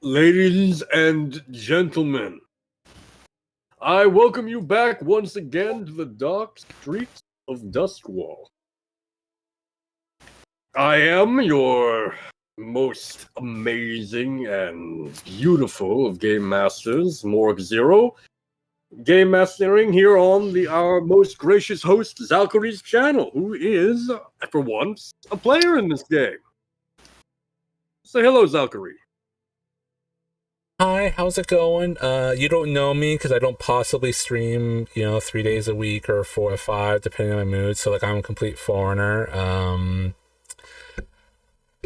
Ladies and gentlemen, I welcome you back once again to the dark streets of Duskwall. I am your most amazing and beautiful of game masters, Morg Zero, game mastering here on our most gracious host, Zalkary's channel, who is, for once, a player in this game. Say hello, Zalkary. Hi, how's it going? You don't know me because I don't possibly stream, 3 days a week or 4 or 5, depending on my mood. So, I'm a complete foreigner.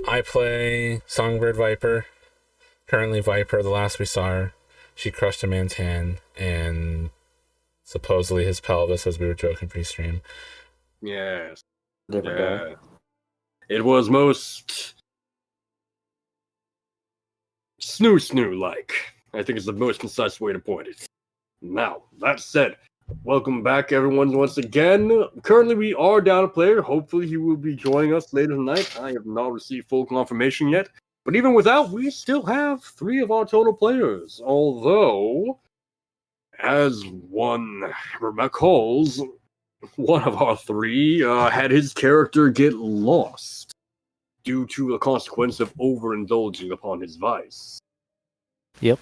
I play Songbird Viper, currently Viper. The last we saw her, she crushed a man's hand and supposedly his pelvis, as we were joking pre-stream. Yes. It was most snoo-like. I think it's the most concise way to point it. Now, that said, welcome back everyone once again. Currently we are down a player. Hopefully he will be joining us later tonight. I have not received full confirmation yet. But even without, we still have 3 of our total players. Although, as one recalls, one of our 3 had his character get lost due to a consequence of overindulging upon his vice. Yep.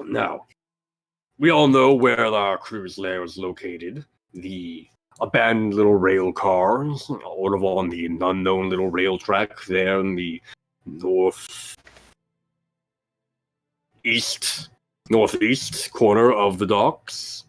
Now, we all know where our crew's lair is located. The abandoned little rail cars, sort of on the unknown little rail track there in the northeast corner of the docks.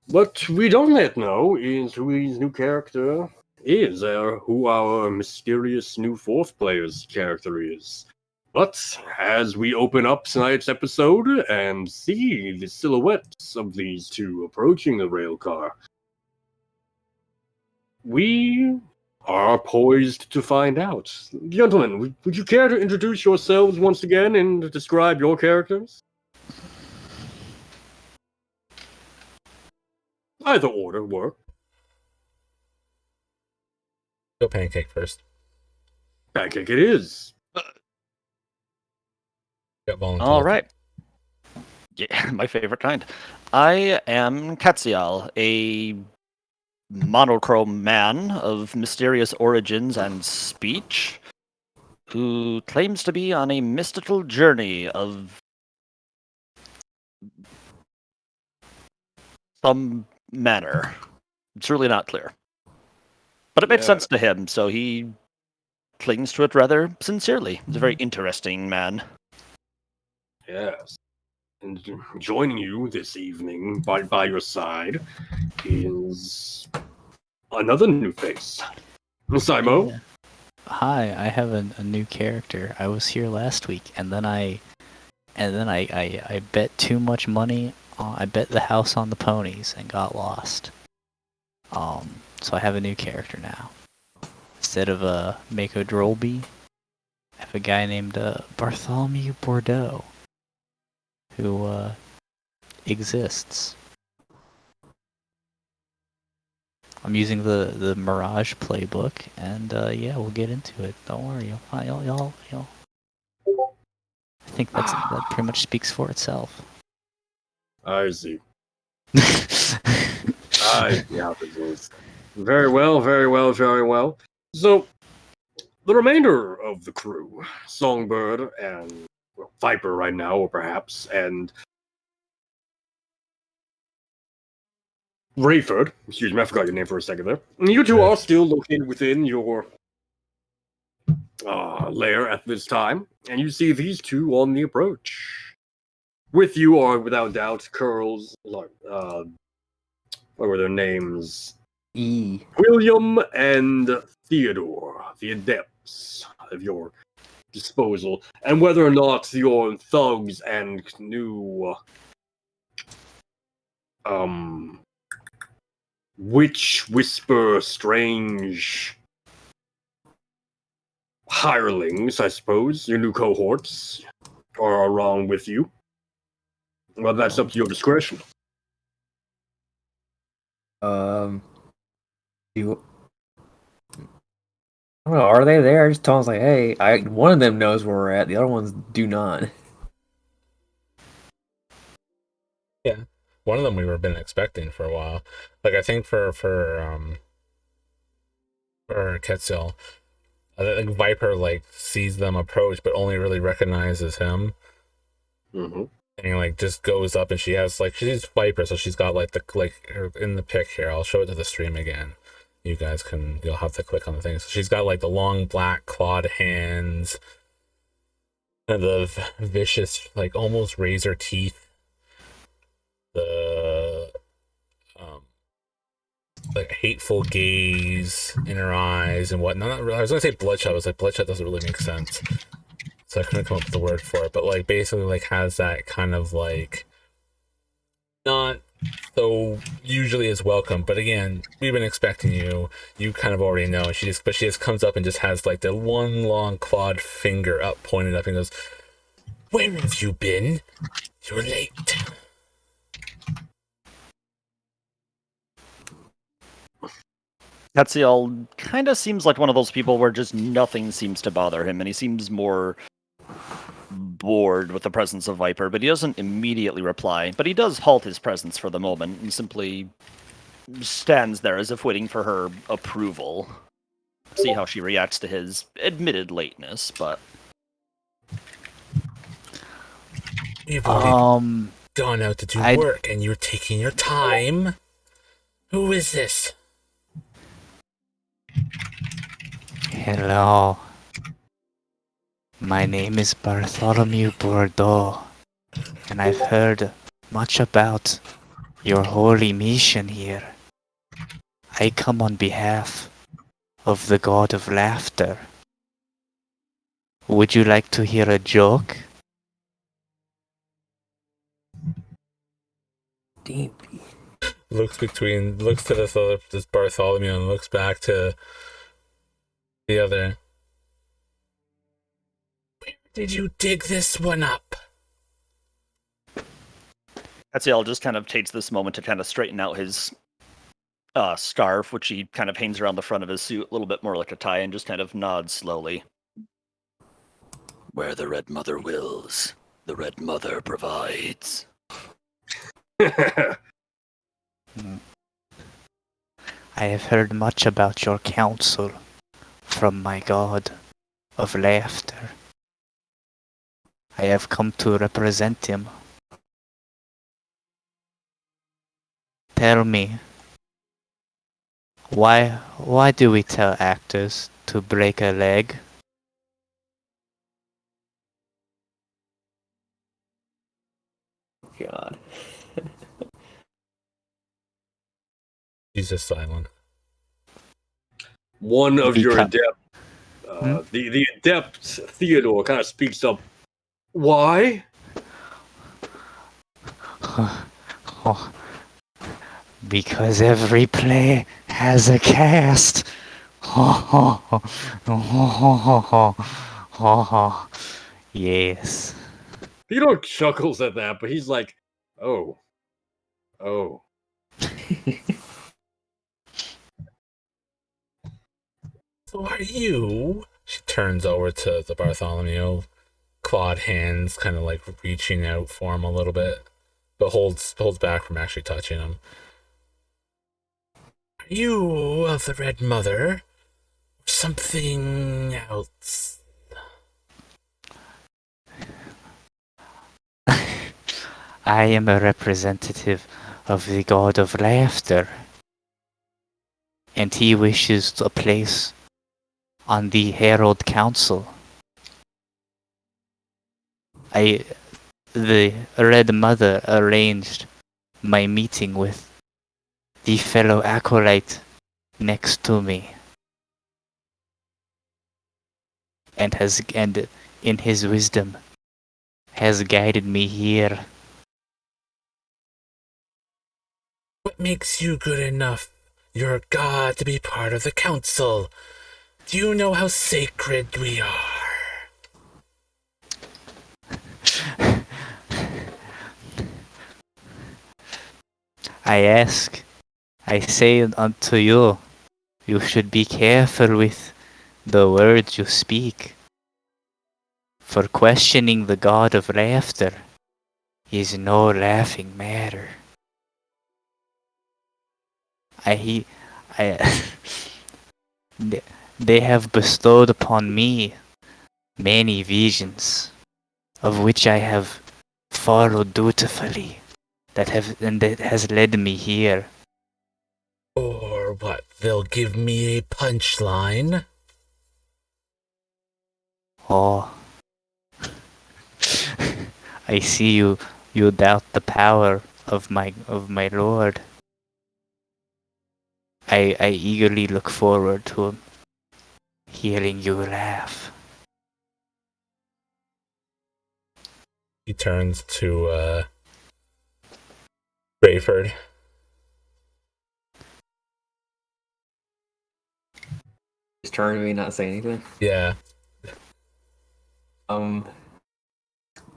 What we don't yet know is who his new character is, or who our mysterious new 4th player's character is. But as we open up tonight's episode and see the silhouettes of these 2 approaching the rail car, we are poised to find out. Gentlemen, would you care to introduce yourselves once again and describe your characters? Either order work. Go Pancake first. Pancake it is. All right. Yeah, my favorite kind. I am Katsial, a monochrome man of mysterious origins and speech, who claims to be on a mystical journey of some manner. It's really not clear. But it made sense to him, so he clings to it rather sincerely. He's a very interesting man. Yes. And joining you this evening by your side is another new face. Simo? Yeah. Hi, I have a new character. I was here last week, and then I bet too much money. I bet the house on the ponies and got lost. So I have a new character now. Instead of Mako Drolby, I have a guy named Bartholomew Bordeaux, who exists. I'm using the Mirage playbook, and yeah, we'll get into it. Don't worry, y'all. I think that pretty much speaks for itself. I see. Yeah, very well. So, the remainder of the crew, Songbird and Viper right now, or perhaps, and Rayford, excuse me, I forgot your name for a second there. You 2 are still located within your lair at this time, and you see these 2 on the approach. With you are, without doubt, Curls, what were their names? William and Theodore, the adepts of your disposal, and whether or not your thugs and new witch whisper strange hirelings, I suppose, your new cohorts, are along with you. Well, that's up to your discretion. I don't know, are they there? I just told them, like, hey, one of them knows where we're at, the other ones do not. Yeah, one of them we were been expecting for a while. Like I think for Quetzal, I think Viper like sees them approach, but only really recognizes him. Mm-hmm. And he like just goes up, and she has like she's Viper, so she's got like in the pic here. I'll show it to the stream again. You'll have to click on the thing. So she's got like the long black clawed hands, and the vicious like almost razor teeth. The like hateful gaze in her eyes and whatnot. I was gonna say bloodshot. I was like bloodshot doesn't really make sense, so I couldn't come up with the word for it. But like basically like has that kind of like not so usually is welcome. But again, we've been expecting you. You kind of already know. She just comes up and just has like the one long clawed finger up, pointed up, and goes, "Where have you been? You're late." Quetzal kind of seems like one of those people where just nothing seems to bother him, and he seems more bored with the presence of Viper, but he doesn't immediately reply. But he does halt his presence for the moment and simply stands there as if waiting for her approval. See how she reacts to his admitted lateness, but... You've already gone out to do work, and you're taking your time. Who is this? Hello. My name is Bartholomew Bordeaux, and I've heard much about your holy mission here. I come on behalf of the god of laughter. Would you like to hear a joke? Deepy. Looks to this Bartholomew and looks back to the other. Where did you dig this one up? Quetzal just kind of takes this moment to kind of straighten out his scarf, which he kind of hangs around the front of his suit a little bit more like a tie, and just kind of nods slowly. Where the Red Mother wills, the Red Mother provides. I have heard much about your counsel from my god of laughter. I have come to represent him. Tell me, why do we tell actors to break a leg? God. He's just silent. One of your adept, the adept Theodore kind of speaks up. Why? Because every play has a cast. Yes. Theodore chuckles at that, but he's like, oh. So are you? She turns over to the Bartholomew, clawed hands kind of like reaching out for him a little bit, but holds back from actually touching him. Are you of the Red Mother? Or something else? I am a representative of the god of laughter, and he wishes a place on the Harrowed Council. The Red Mother arranged my meeting with the fellow acolyte next to me, and in his wisdom has guided me here. What makes you good enough? You're a god to be part of the council. Do you know how sacred we are? I say unto you, you should be careful with the words you speak. For questioning the god of laughter is no laughing matter. I they have bestowed upon me many visions, of which I have followed dutifully, that has led me here. Or what? They'll give me a punchline. Oh, I see you doubt the power of my lord. I eagerly look forward to hearing you laugh. He turns to Rayford. Just turn to me, not say anything. Yeah.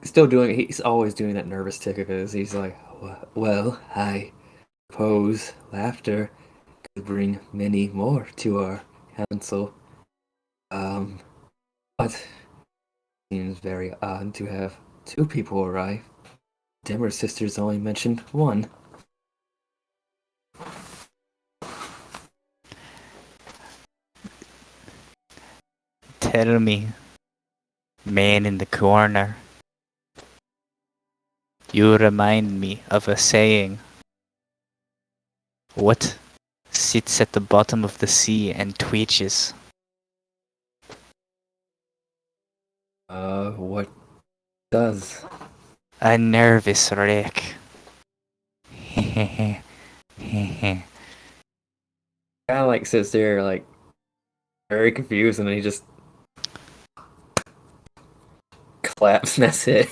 Still doing. He's always doing that nervous tick of his. He's like, well, I suppose laughter could bring many more to our council. But seems very odd to have two people arrive. Dimmer sisters only mentioned one. Tell me, man in the corner. You remind me of a saying. What sits at the bottom of the sea and twitches? What does? A nervous wreck. Hehehe. Kind of like sits there, like very confused, and then he just claps, and that's it.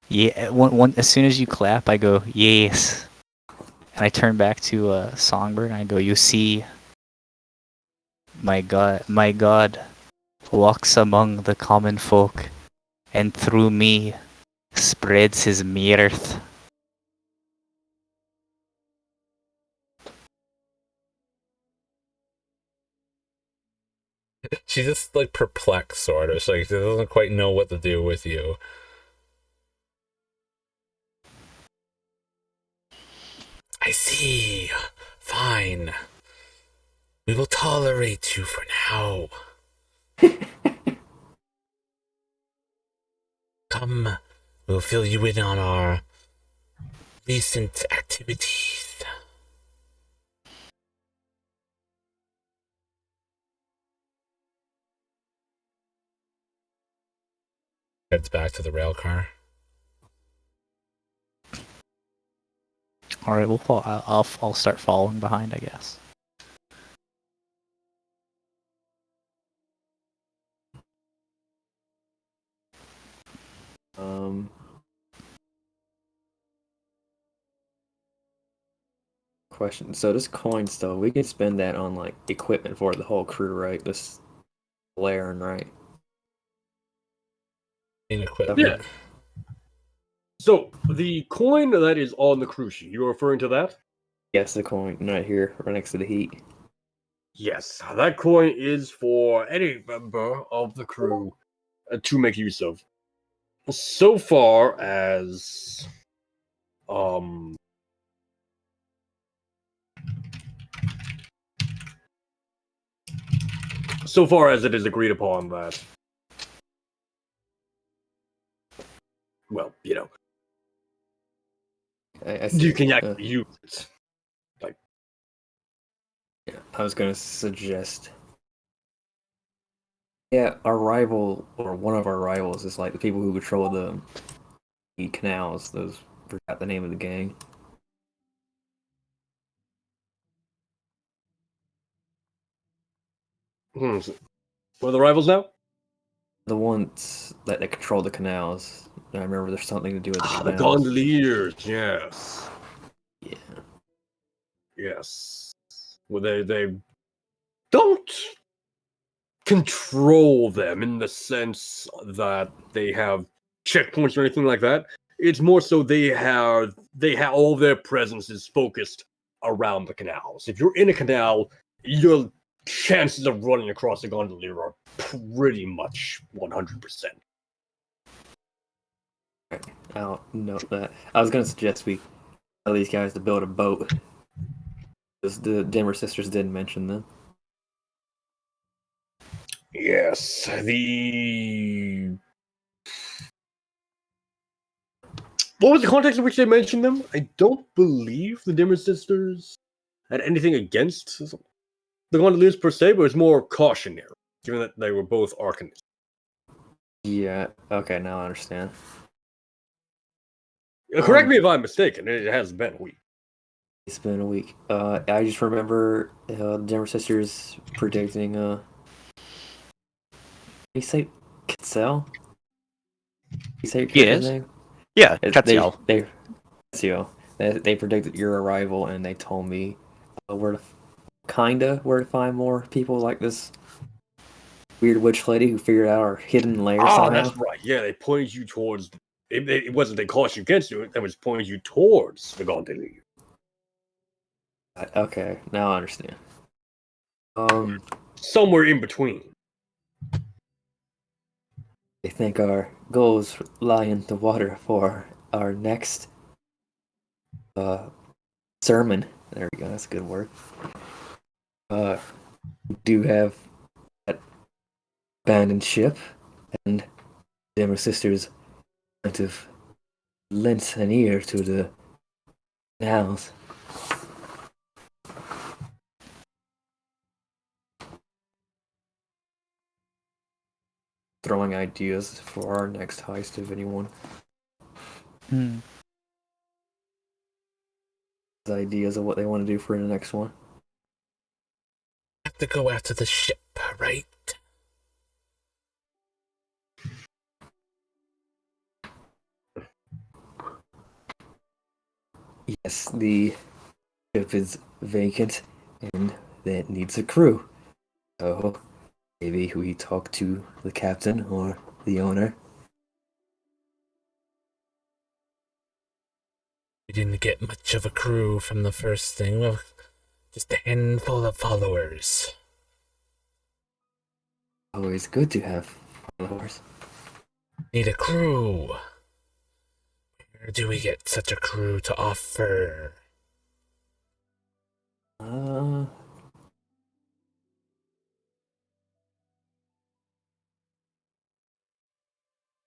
Yeah, as soon as you clap, I go, yes. And I turn back to Songbird and I go, you see, my god walks among the common folk, and through me spreads his mirth. She's just like perplexed, sort of. She doesn't quite know what to do with you. I see. Fine. We will tolerate you for now. Come, we'll fill you in on our recent activities. Heads back to the rail car. All right, I'll start following behind, I guess. Question. So this coin stuff, we can spend that on like equipment for the whole crew, right? This Laren, right? In equipment. Yeah. So the coin that is on the cruise ship, you're referring to that? Yes, the coin right here, right next to the heat. Yes, that coin is for any member of the crew to make use of. So far as it is agreed upon that, well, you know, I see. you can actually use it. Like, Yeah, I was gonna suggest. Yeah, our rival, or one of our rivals, is like the people who control the canals. Those, forgot the name of the gang. what are the rivals now? The ones that control the canals. I remember there's something to do with the The canals. gondoliers, yes. Yeah. Yes. Well, they don't control them in the sense that they have checkpoints or anything like that. It's more so they have all their presence is focused around the canals. If you're in a canal, your chances of running across the gondolier are pretty much 100%. I'll note that. I was gonna suggest we tell these guys to build a boat. Because the Dimmer sisters didn't mention them. Yes, what was the context in which they mentioned them? I don't believe the Dimmer sisters had anything against the gondoliers per se, but it's more cautionary, given that they were both arcanists. Yeah, okay, now I understand. Correct me if I'm mistaken, it has been a week. It's been a week. I just remember the Denver sisters predicting. You say Kitzel? You say your character's Yes. name? Yeah, They Ketsiel. they predicted your arrival, and they told me where to find more people like this weird witch lady who figured out our hidden lair Oh, somehow. that's right. Yeah, they pointed you towards. It wasn't they cautioned against you. It was pointing you towards the gondolier. Okay, now I understand. Somewhere in between. I think our goals lie in the water for our next sermon. There we go. That's a good word. We do have that abandoned ship, and Dimmer sisters kind of lent an ear to the canals. Throwing ideas for our next heist, if anyone Hmm. has ideas of what they want to do for the next one. Have to go after the ship, right? Yes, the ship is vacant and that needs a crew. So maybe we talk to the captain or the owner. We didn't get much of a crew from the first thing. Well, just a handful of followers. Always good to have followers. Need a crew. Where do we get such a crew to offer? I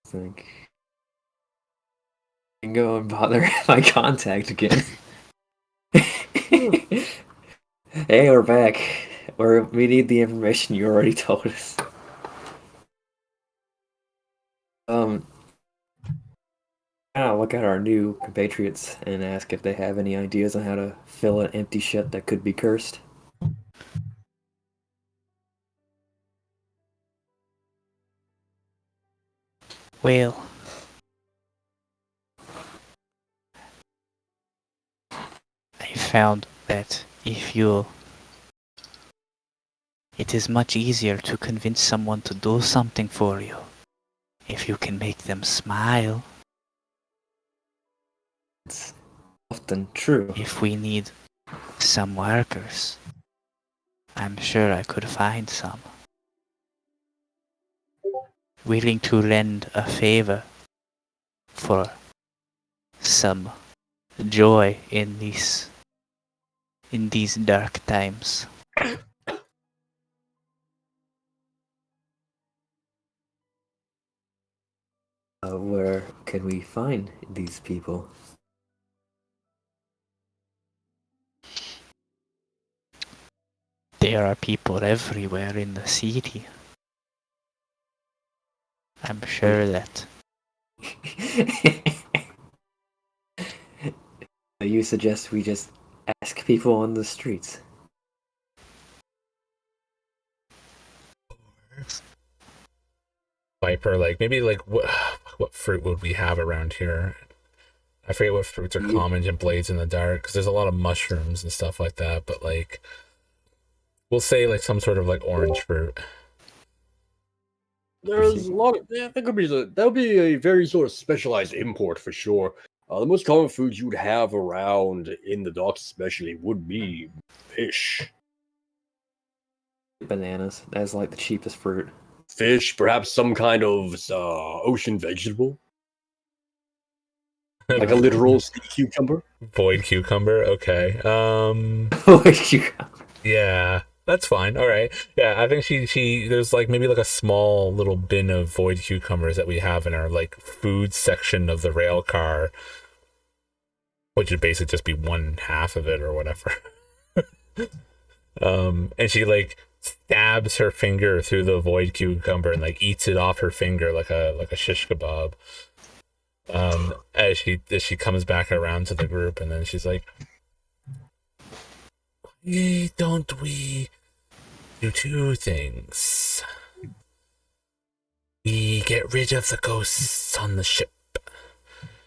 think I can go and bother my contact again. Hey, we're back. We need the information you already told us. I'll look at our new compatriots and ask if they have any ideas on how to fill an empty ship that could be cursed. Well, I found that it is much easier to convince someone to do something for you if you can make them smile. It's often true. If we need some workers, I'm sure I could find some. Willing to lend a favor for some joy in these dark times. Where can we find these people? There are people everywhere in the city. I'm sure that You suggest we just ask people on the streets? Viper, like maybe like what fruit would we have around here? I forget what fruits are common in Blades in the Dark because there's a lot of mushrooms and stuff like that. But like, we'll say like some sort of like orange fruit. There's a lot of that'll be a very sort of specialized import for sure. The most common foods you would have around in the docks, especially, would be fish. Bananas. That's like the cheapest fruit. Fish, perhaps some kind of ocean vegetable, like a literal sea cucumber. Void cucumber. Okay. Yeah, that's fine. All right. Yeah, I think she there's like maybe like a small little bin of void cucumbers that we have in our like food section of the rail car, which would basically just be one half of it or whatever. And she like stabs her finger through the void cucumber and like eats it off her finger like a shish kebab. As she comes back around to the group, and then she's like, "Why don't we do two things? We get rid of the ghosts on the ship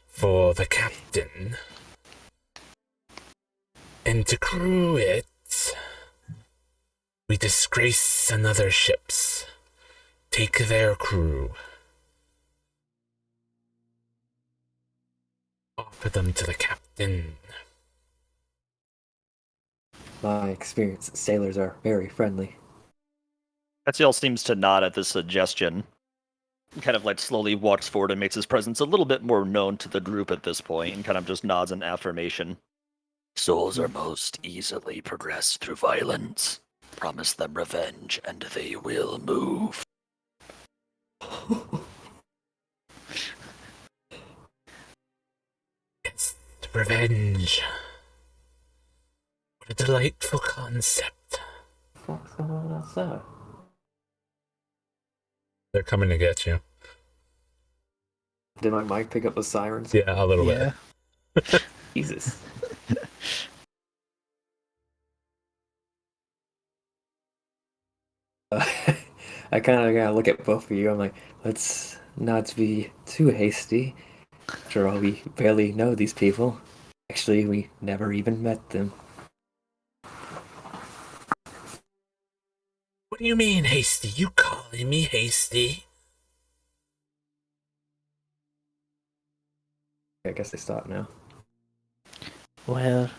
for the captain, and to crew it, we disgrace another ship's, take their crew, offer them to the captain." My experience, sailors are very friendly. Etziel seems to nod at this suggestion. Kind of like slowly walks forward and makes his presence a little bit more known to the group at this point, and kind of just nods in affirmation. Souls are most easily progressed through violence. Promise them revenge, and they will move. Yes, revenge. What a delightful concept. What's going on outside? They're coming to get you. Did my mic pick up the sirens? Yeah, a little bit. Jesus. I kind of gotta look at both of you. I'm like, let's not be too hasty. After all, we barely know these people. Actually, we never even met them. What do you mean, hasty? You calling me hasty? I guess they stop now. Well,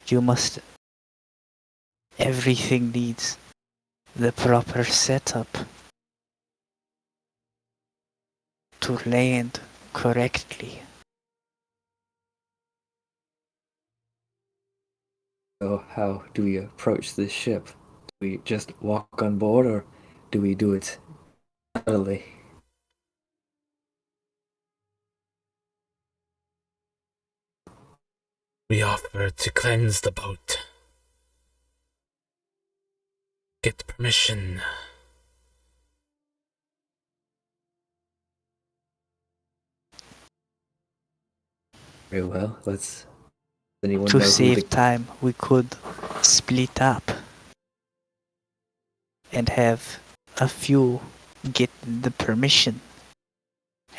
you must. Everything needs the proper setup to land correctly. So how do we approach this ship? Do we just walk on board, or do we do it subtly? We offer to cleanse the boat. Get permission. Very well, let's... Anyone To know who save the... time, we could split up and have a few get the permission,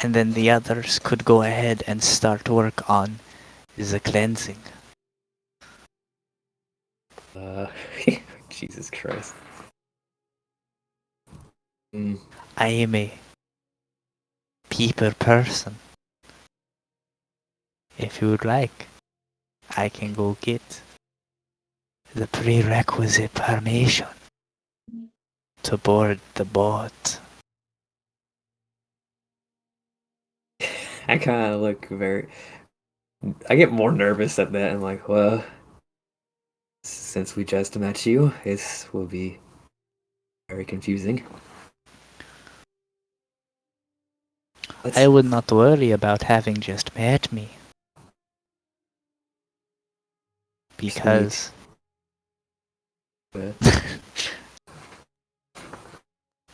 and then the others could go ahead and start work on the cleansing. Jesus Christ. I am a people person. If you would like, I can go get the prerequisite permission to board the boat. I kind of look very... I get more nervous at that. I'm like, well, since we just met you, this will be very confusing. I would not worry about having just met me. Because But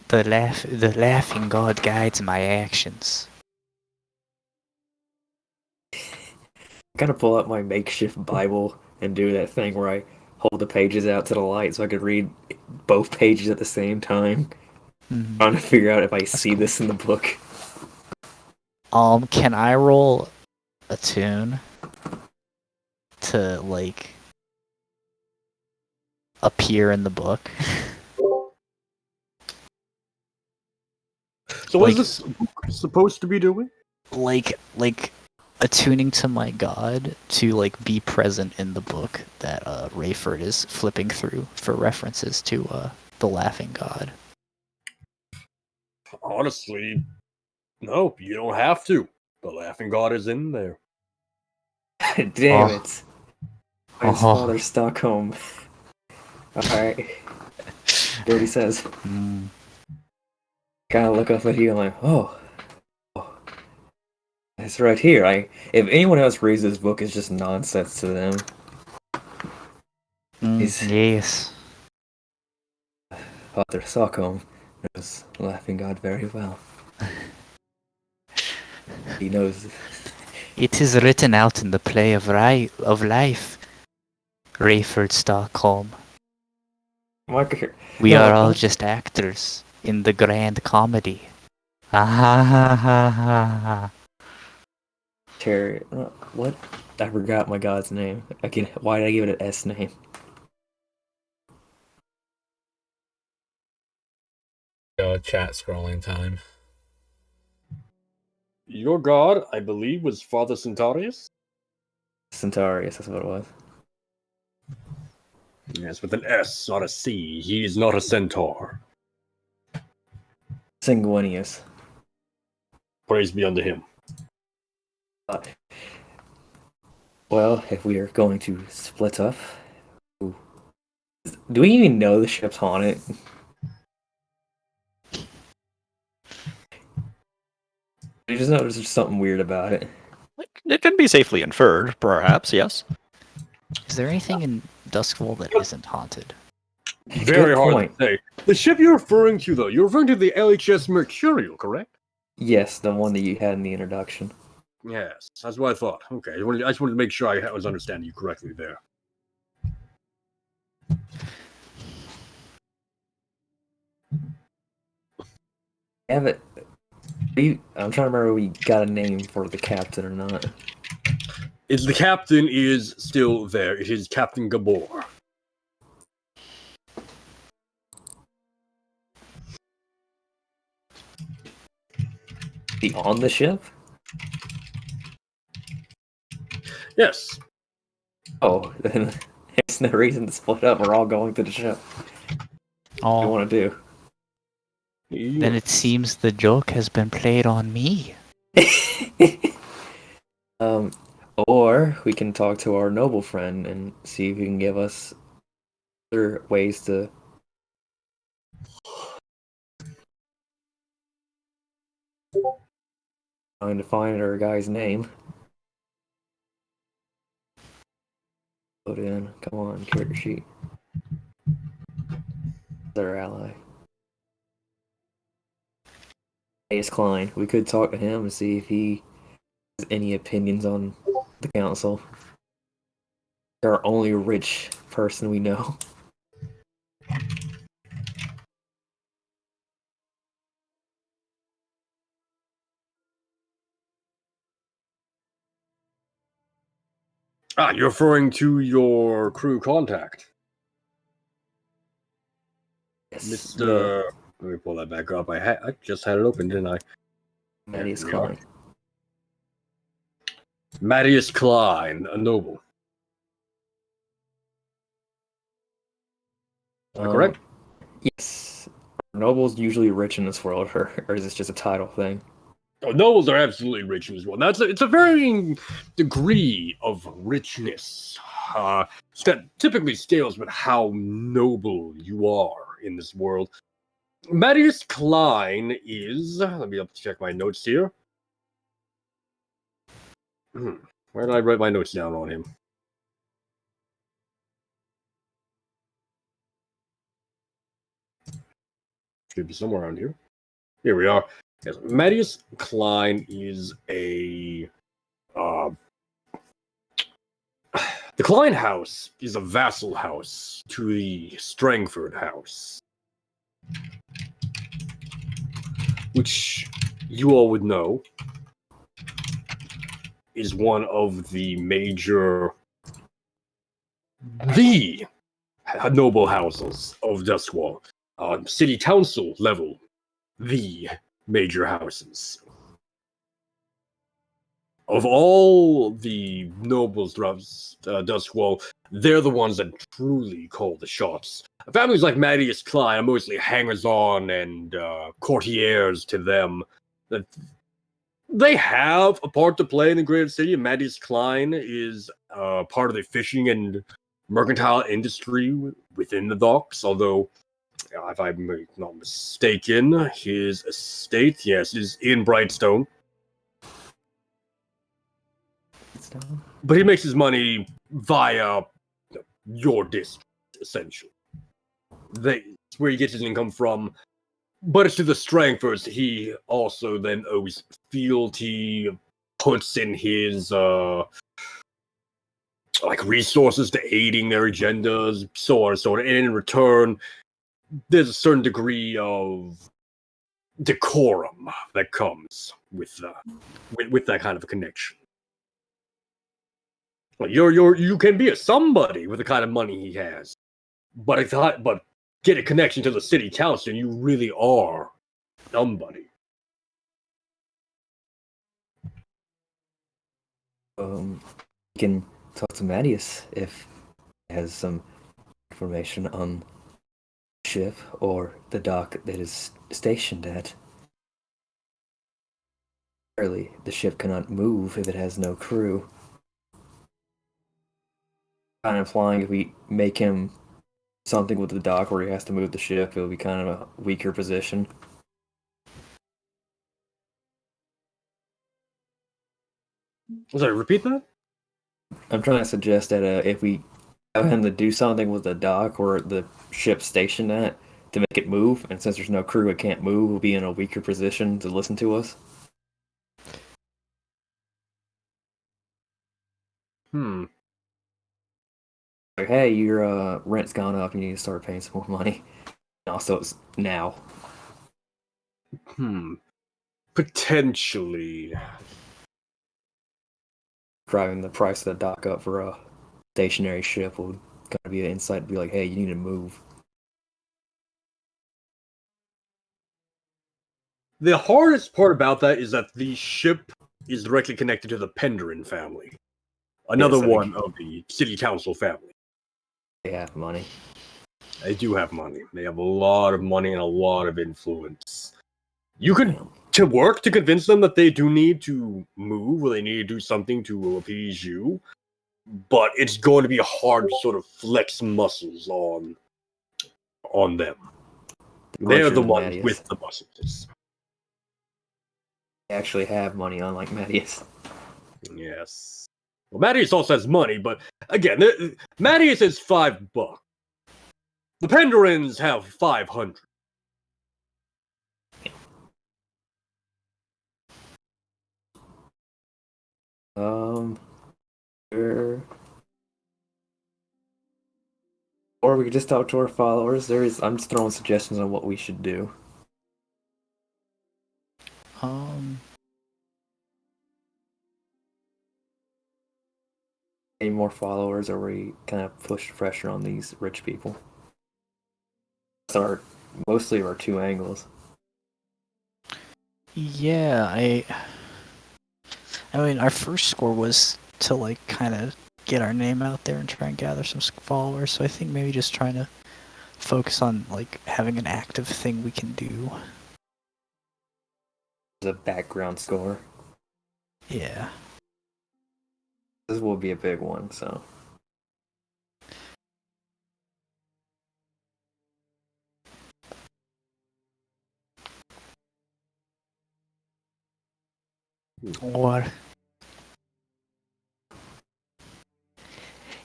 the laughing god guides my actions. I gotta pull out my makeshift Bible and do that thing where I hold the pages out to the light so I could read both pages at the same time. Trying to figure out if I see this in the book. Can I roll a tune to like appear in the book. So what is this supposed to be doing? Like attuning to my god to like be present in the book that Rayford is flipping through for references to the laughing god. Honestly, no, you don't have to. The laughing god is in there. Damn Oh. it. Where's Oh. Father Stockholm? Alright. Hear what he says. Kind of look up at you and like, oh. It's right here. If anyone else reads this book, it's just nonsense to them. Yes. Father Stockholm knows Laughing God very well. He knows. It is written out in the play of life. Rayford Stockholm. We are all just actors in the grand comedy. Terry, what? I forgot my god's name. Why did I give it an S name? Chat scrolling time. Your god, I believe, was Father Centaurus? Centaurus, that's what it was. Yes, with an S, not a C. He is not a centaur. Sanguinius. Praise be unto him. Well, if we are going to split up, do we even know the ship's haunted? We just know there's just something weird about it. It can be safely inferred, perhaps, yes. Is there anything in Duskfall that isn't haunted? Very Good hard point. to say. The ship you're referring to, though, you're referring to the LHS Mercurial, correct? Yes, the one that you had in the introduction. Yes, that's what I thought. Okay, I just wanted to make sure I was understanding you correctly there. Have it. I'm trying to remember if we got a name for the captain or not. The captain is still there. It is Captain Gabor. Is he on the ship? Yes. Oh, then there's no reason to split up. We're all going to the ship. What do you Oh, want to do? then it seems the joke has been played on me. Or we can talk to our noble friend and see if he can give us other ways to. Trying to find our guy's name. Put in. Come on, character sheet. Their ally. Ace Klein. We could talk to him and see if he has any opinions on the council. Our only rich person we know. You're referring to your crew contact. Yes, Mr. Let me pull that back up. I just had it open, didn't I? Mattias There we are. Klein. Mattias Klein, a noble. Am I correct? Yes. Are nobles usually rich in this world, or is this just a title thing? Oh, nobles are absolutely rich as well. It's a varying degree of richness that typically scales with how noble you are in this world. Mattias Klein is. Let me check my notes here. Where did I write my notes down on him? Should be somewhere around here. Here we are. Yes, Mattias Klein is a. The Klein house is a vassal house to the Strangford house, which you all would know is one of the noble houses of Duskwall. City council level, the major houses. Of all the nobles throughout Duskwall, they're the ones that truly call the shots. Families like Mattias Klein are mostly hangers-on and courtiers to them. They have a part to play in the greater city, and Mattias Klein is part of the fishing and mercantile industry within the docks, although, if I'm not mistaken, his estate, yes, is in Brightstone. But he makes his money via your district, essentially. That's where he gets his income from. But it's to the Strangfors he also then owes fealty, puts in his resources to aiding their agendas, so on and so on. And in return, there's a certain degree of decorum that comes with that kind of a connection. Like you can be a somebody with the kind of money he has, but get a connection to the city council, and you really are somebody. You can talk to Mattias if he has some information on the ship or the dock that is stationed at. Apparently, the ship cannot move if it has no crew. Kind of implying if we make him something with the dock where he has to move the ship, it'll be kind of a weaker position. Sorry, repeat that? I'm trying to suggest that if we have him to do something with the dock or the ship stationed at to make it move, and since there's no crew, it can't move, we'll be in a weaker position to listen to us. Like, hey, your rent's gone up, you need to start paying some more money. And also, it's now. Potentially. Driving the price of the dock up for a stationary ship will kind of be an insight to be like, hey, you need to move. The hardest part about that is that the ship is directly connected to the Penderin family. Another one of the city council family. They have money. They do have money. They have a lot of money and a lot of influence. You could to work to convince them that they do need to move or they need to do something to appease you, but it's going to be hard to sort of flex muscles on them. They're the ones with the muscles. They actually have money, unlike Mattias. Yes. Well, Mattias also has money, but again, Mattias has $5. The Penderins have 500. Sure. Or we could just talk to our followers. I'm just throwing suggestions on what we should do. Any more followers, or we kind of push pressure on these rich people? That's mostly our two angles. Yeah, I mean, our first score was to like kind of get our name out there and try and gather some followers. So I think maybe just trying to focus on like having an active thing we can do. The background score. Yeah. This will be a big one, so. Or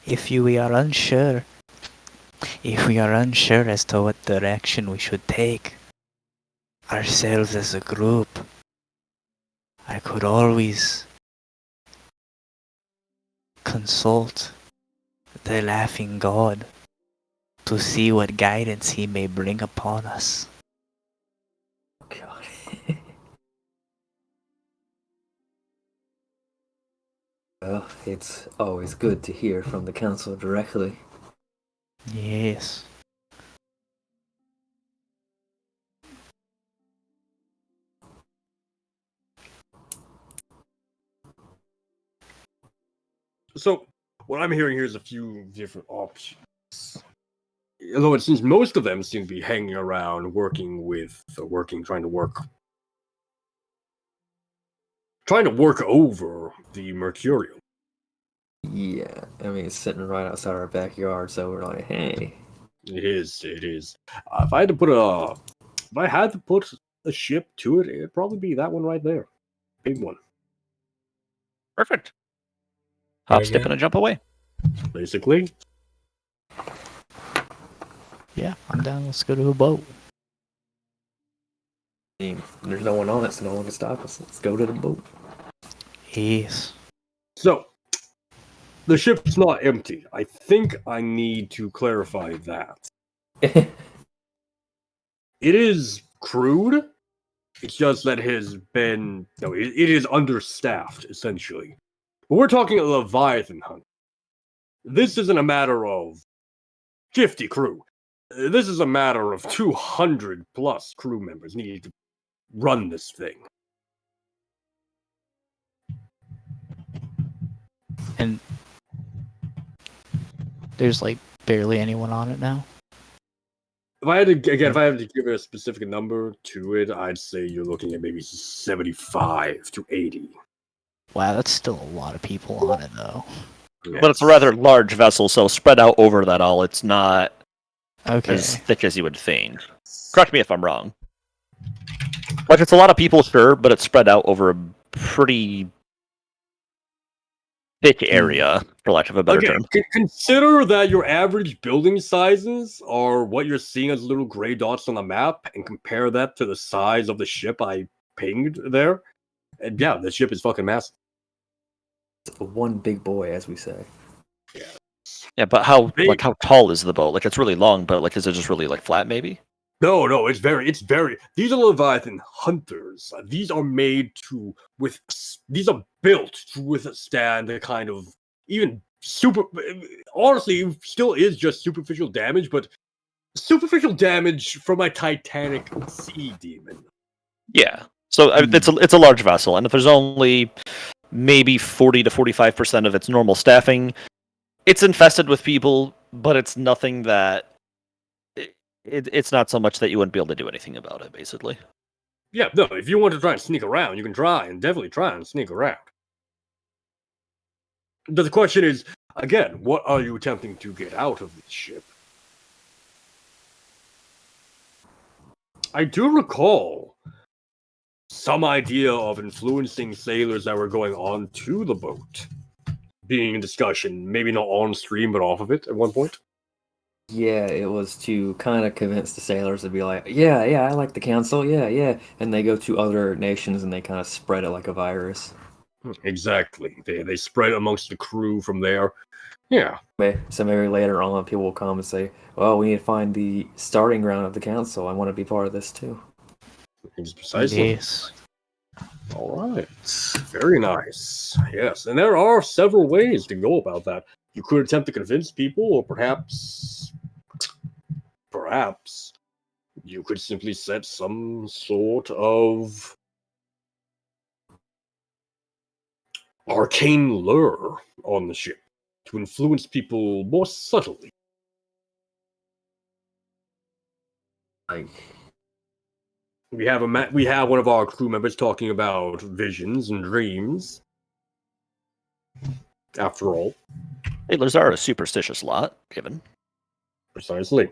if we are unsure as to what direction we should take ourselves as a group, I could always consult the laughing god to see what guidance he may bring upon us. God. Well, it's always good to hear from the council directly. Yes. So, what I'm hearing here is a few different options. Although it seems most of them seem to be hanging around, trying to work over the Mercurial. Yeah, I mean, it's sitting right outside our backyard, so we're like, hey. It is. If I had to put a ship to it, it'd probably be that one right there, big one, Perfect. Hop, Again? skip, and a jump away. basically. Yeah, I'm down. Let's go to a boat. I mean, there's no one on it, so no one can stop us. Let's go to the boat. Yes. So, the ship's not empty. I think I need to clarify that. It is crewed. It's just that it is understaffed, essentially. But we're talking a Leviathan hunt. This isn't a matter of 50 crew. This is a matter of 200 plus crew members needed to run this thing. And there's like barely anyone on it now. If I had to give a specific number to it, I'd say you're looking at maybe 75 to 80. Wow, that's still a lot of people on it though. Yes. But it's a rather large vessel, so spread out over that all, it's not Okay. as thick as you would think. Correct me if I'm wrong. Like, it's a lot of people, sure, but it's spread out over a pretty thick area, for lack of a better term. Consider that your average building sizes are what you're seeing as little gray dots on the map, and compare that to the size of the ship I pinged there. And yeah, the ship is fucking massive. It's one big boy, as we say. Yeah, but how tall is the boat? Like, it's really long, but like, is it just really like flat? Maybe. No, it's very. These are Leviathan hunters. These are built to withstand the kind of even honestly, still is just superficial damage, but superficial damage from a Titanic sea demon. Yeah. So it's a large vessel, and if there's only maybe 40 to 45% of its normal staffing, it's infested with people, but it's nothing that. It's not so much that you wouldn't be able to do anything about it, basically. Yeah, no, if you want to try and sneak around, you can definitely try and sneak around. The question is, again, what are you attempting to get out of this ship? I do recall some idea of influencing sailors that were going on to the boat being in discussion, maybe not on stream, but off of it at one point. Yeah, it was to kind of convince the sailors to be like, yeah, I like the council, yeah. And they go to other nations and they kind of spread it like a virus. Exactly. They spread it amongst the crew from there. Yeah. So maybe later on people will come and say, well, we need to find the starting ground of the council. I want to be part of this too. Precisely. Yes. All right. Very nice. Yes. And there are several ways to go about that. You could attempt to convince people, or perhaps you could simply set some sort of arcane lure on the ship to influence people more subtly. Like, we have one of our crew members talking about visions and dreams. After all, Sailors are a superstitious lot, given. Precisely.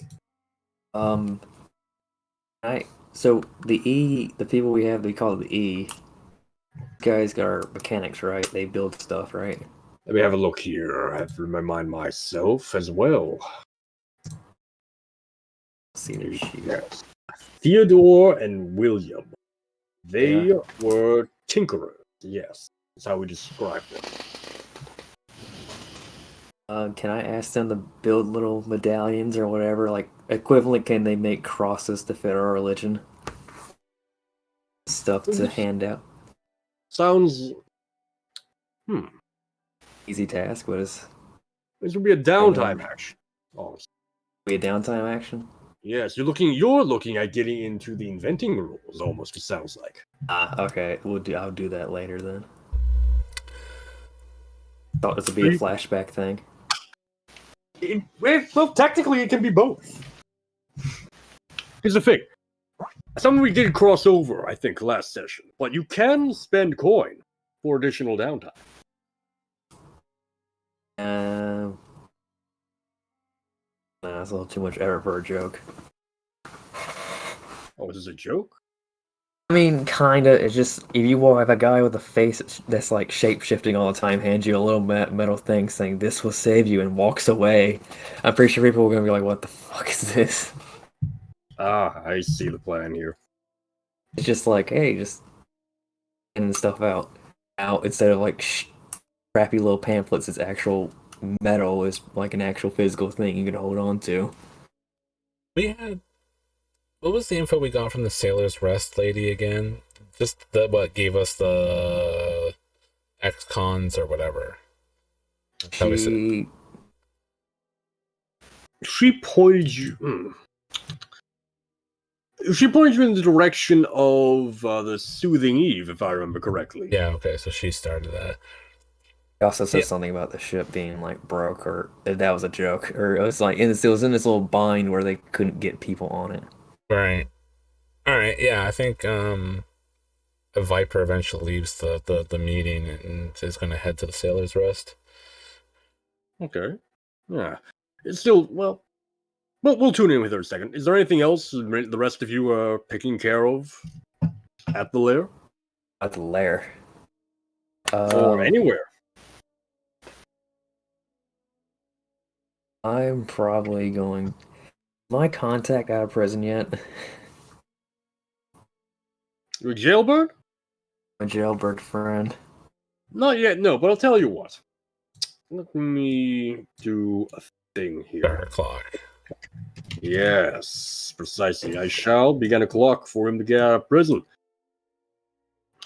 So the people we have, they call it the E. Guys are mechanics, right? They build stuff, right? Let me have a look here. I have to remind myself as well. See their sheet. Yes. Theodore and William. They were tinkerers. Yes, that's how we describe them. Can I ask them to build little medallions or whatever? Like, equivalent, can they make crosses to fit our religion? Stuff to hand out. Sounds... Easy task, but This would be a downtime action. Oh, Be a downtime action. Yes, you're looking at getting into the inventing rules, almost, it sounds like. Okay. I'll do that later then. Thought this would be a flashback thing. Well, technically, it can be both. Here's the thing. Something we did cross over, I think, last session. But you can spend coin for additional downtime. That's a little too much error for a joke. Oh, is this a joke? I mean, kinda. It's just if you have a guy with a face that's like shape shifting all the time, hands you a little metal thing saying "This will save you" and walks away, I'm pretty sure people are gonna be like, "What the fuck is this?" Ah, I see the plan here. It's just like, hey, just getting the stuff out instead of like crappy little pamphlets. It's actual metal. Is like an actual physical thing you can hold on to. What was the info we got from the Sailor's Rest lady again? Just what gave us the ex-cons or whatever. She pointed you. She pointed you in the direction of the Soothing Eve, if I remember correctly. Yeah, okay, so she started that. He also said something about the ship being like broke, or that was a joke, or it was like it was in this little bind where they couldn't get people on it. Right. All right. Yeah, I think a Viper eventually leaves the meeting and is going to head to the Sailor's Rest. Okay. Yeah. It's still we'll tune in with her a second. Is there anything else the rest of you are taking care of at the lair? At the lair. Or anywhere. I'm probably going. My contact out of prison yet? Your jailbird? My jailbird friend. Not yet, no, but I'll tell you what. Let me do a thing here. Our clock. Yes, precisely. I shall begin a clock for him to get out of prison.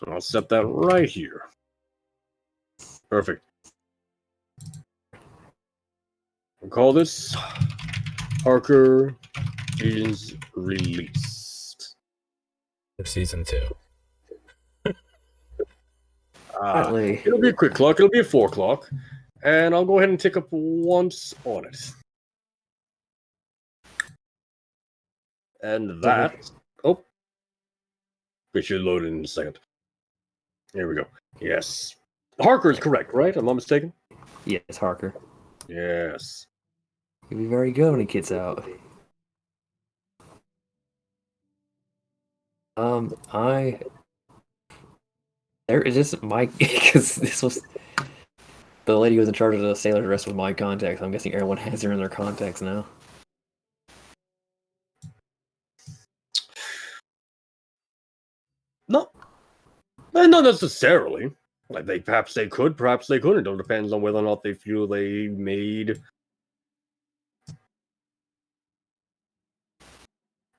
I'll set that right here. Perfect. We'll call this Harker is released. For season 2. It'll be a quick clock. It'll be a 4 o'clock. And I'll go ahead and tick up once on it. And that... Oh. We should load it in a second. Here we go. Yes. Harker is correct, right? I'm not mistaken? Yes, Harker. Yes. He'll be very good when he gets out. There is just my because this was the lady who was in charge of the Sailor's Rest with my contacts. I'm guessing everyone has her in their contacts now. No. Not necessarily. Like perhaps they could, perhaps they couldn't. It all depends on whether or not they feel they made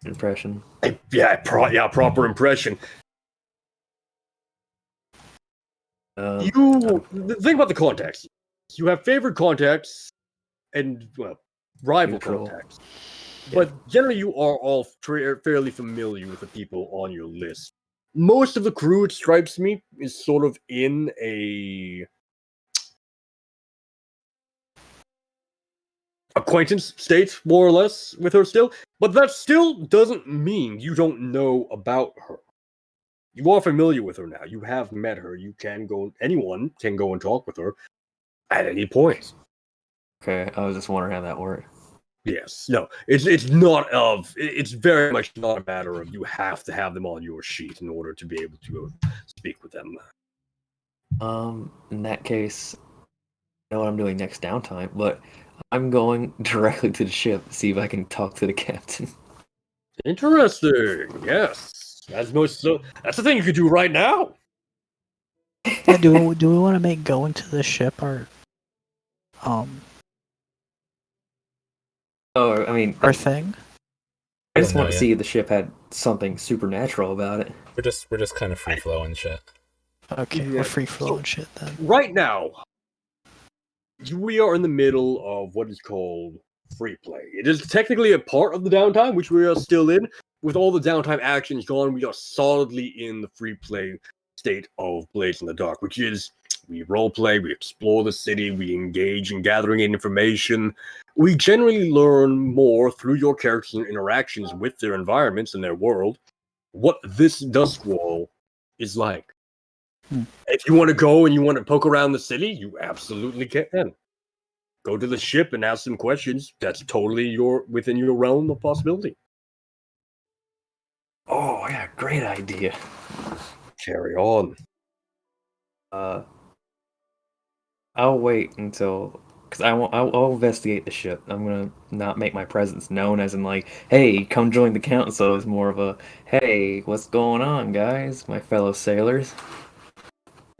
impression. Proper impression. The thing about the contacts, you have favorite contacts and rival contacts, but generally you are all fairly familiar with the people on your list. Most of the crew, it strikes me, is sort of in a acquaintance state, more or less, with her still. But that still doesn't mean you don't know about her. You are familiar with her now. You have met her. Anyone can go and talk with her at any point. Okay, I was just wondering how that worked. Yes, no, it's very much not a matter of you have to have them on your sheet in order to be able to speak with them. In that case, I know what I'm doing next downtime, but I'm going directly to the ship to see if I can talk to the captain. Interesting. Yes, that's the thing you could do right now. Yeah, do we want to make going to the ship our our thing? I just want to see if the ship had something supernatural about it. We're just kind of free flowing shit. Okay, we're free flowing shit then. Right now, we are in the middle of what is called free play. It is technically a part of the downtime, which we are still in. With all the downtime actions gone, we are solidly in the free play state of Blades in the Dark, which is we role play, we explore the city, we engage in gathering in information. We generally learn more through your characters' interactions with their environments and their world what this Dustwall is like. If you want to go and you want to poke around the city, you absolutely can. Go to the ship and ask some questions. That's totally within your realm of possibility. Oh, yeah, great idea. Carry on. I'll wait until, because I'll investigate the ship. I'm gonna not make my presence known as in like, hey, come join the council. It's more of a, hey, what's going on, guys, my fellow sailors.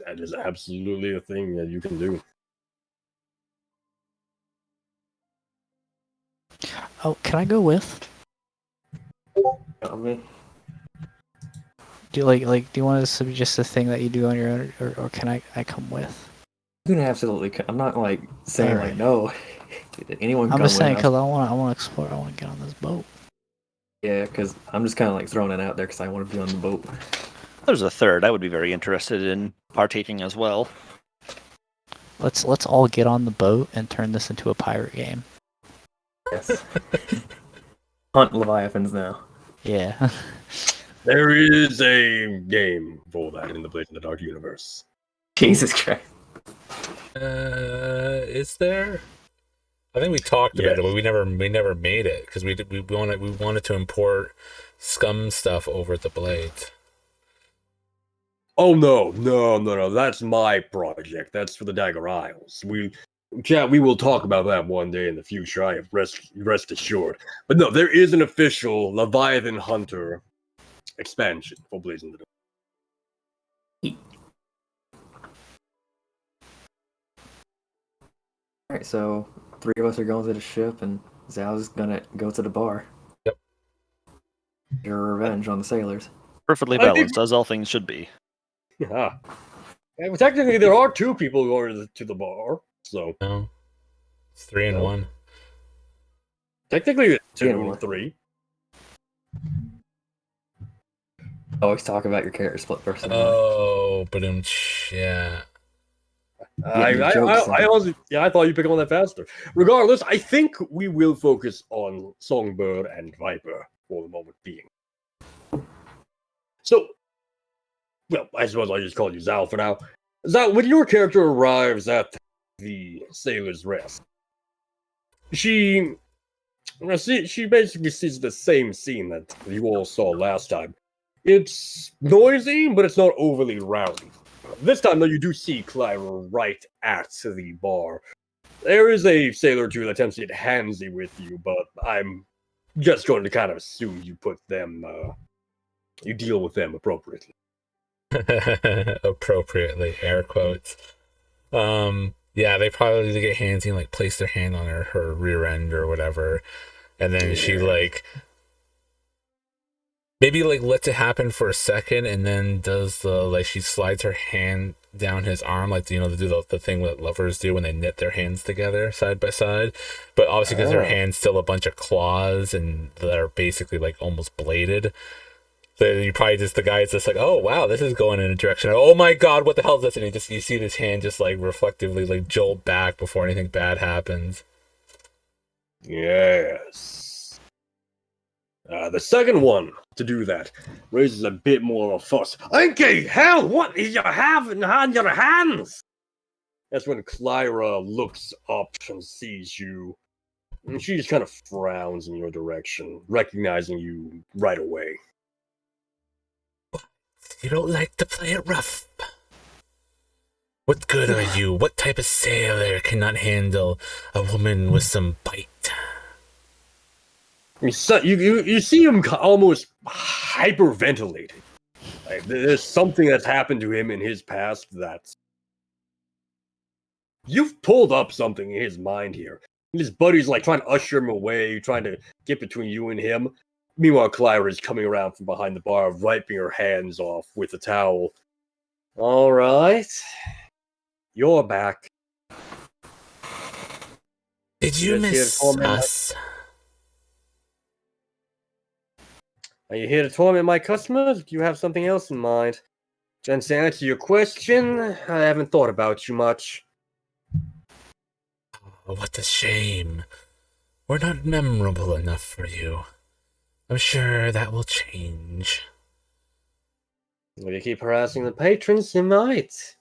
That is absolutely a thing that you can do. Oh, can I go with? I mean, Do do you want this to be just a thing that you do on your own, or can I come with? you can absolutely. I'm not like saying Alright. like no. Anyone. I'm come just saying with, because I want to explore. I want to get on this boat. yeah, because I'm just kind of like throwing it out there because I want to be on the boat. There's a third. I would be very interested in partaking as well. Let's all get on the boat and turn this into a pirate game. Yes. Hunt Leviathans now. Yeah. There is a game for that in the Blades in the Dark universe. Jesus Christ. Is there? I think we talked about it, but we never made it because we wanted to import scum stuff over the Blades. Oh no! That's my project. That's for the Dagger Isles. We will talk about that one day in the future. I have rest assured. But no, there is an official Leviathan Hunter expansion for Blades in the Dark. Alright, so 3 of us are going to the ship, and Zal's gonna go to the bar. Yep. Your revenge on the sailors. Perfectly I think- balanced, as all things should be. Yeah. Well, technically, there are 2 people who are to the bar, so No, it's 3 and No. 1. technically it's 2 Yeah, and well. 3. Always talk about your character split personality. Oh, but yeah. Yeah, jokes I honestly, I thought you'd pick on that faster. Regardless, I think we will focus on Songbird and Viper for the moment being. So, well, I suppose I just called you Zal for now. Zal, when your character arrives at the Sailor's Rest, she basically sees the same scene that you all saw last time. It's noisy, but it's not overly rowdy. This time, though, you do see Clyra right at the bar. There is a sailor or two that attempts to get handsy with you, but I'm just going to kind of assume you put them, you deal with them appropriately. Appropriately, air quotes. Yeah, they probably get handsy and like place their hand on her rear end or whatever, and then she like maybe like lets it happen for a second, and then does the like she slides her hand down his arm, like they do the thing that lovers do when they knit their hands together side by side, but obviously because her hand's still a bunch of claws and that are basically like almost bladed. You probably the guy's just like, oh wow, this is going in a direction. Oh my god, what the hell is this? And you see this hand just like reflectively like jolt back before anything bad happens. Yes. The second one to do that raises a bit more of a fuss. Okay, hell, what is you having on your hands? That's when Clyra looks up and sees you. And she just kind of frowns in your direction, recognizing you right away. You don't like to play it rough. What good are you? What type of sailor cannot handle a woman with some bite? You see him almost hyperventilating. Like, there's something that's happened to him in his past that you've pulled up something in his mind here. And his buddy's like trying to usher him away, trying to get between you and him. Meanwhile, Clyra is coming around from behind the bar, wiping her hands off with a towel. All right, you're back. Did you miss us? Are you here to torment my customers? Do you have something else in mind? And to answer your question, I haven't thought about you much. Oh, what a shame. We're not memorable enough for you. I'm sure that will change. If you keep harassing the patrons, you might.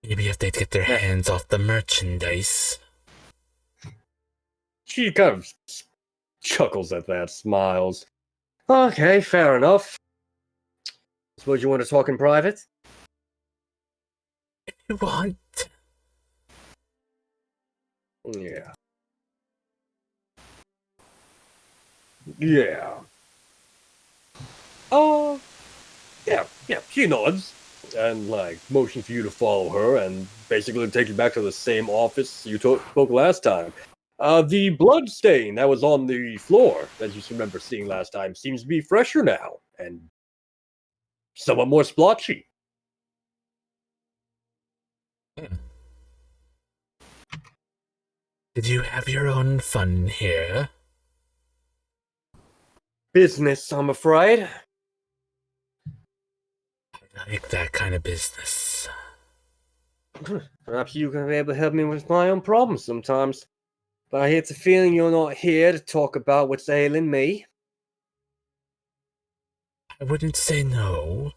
Maybe if they'd get their hands off the merchandise. She kind of chuckles at that, smiles. Okay, fair enough. Suppose you want to talk in private? If you want. Yeah. Yeah. Oh, yeah, she nods and, like, motions for you to follow her and basically take you back to the same office you spoke last time. The blood stain that was on the floor that you remember seeing last time seems to be fresher now and somewhat more splotchy. Did you have your own fun here? Business, I'm afraid. I like that kind of business. Perhaps you can be able to help me with my own problems sometimes. But I get the feeling you're not here to talk about what's ailing me. I wouldn't say no.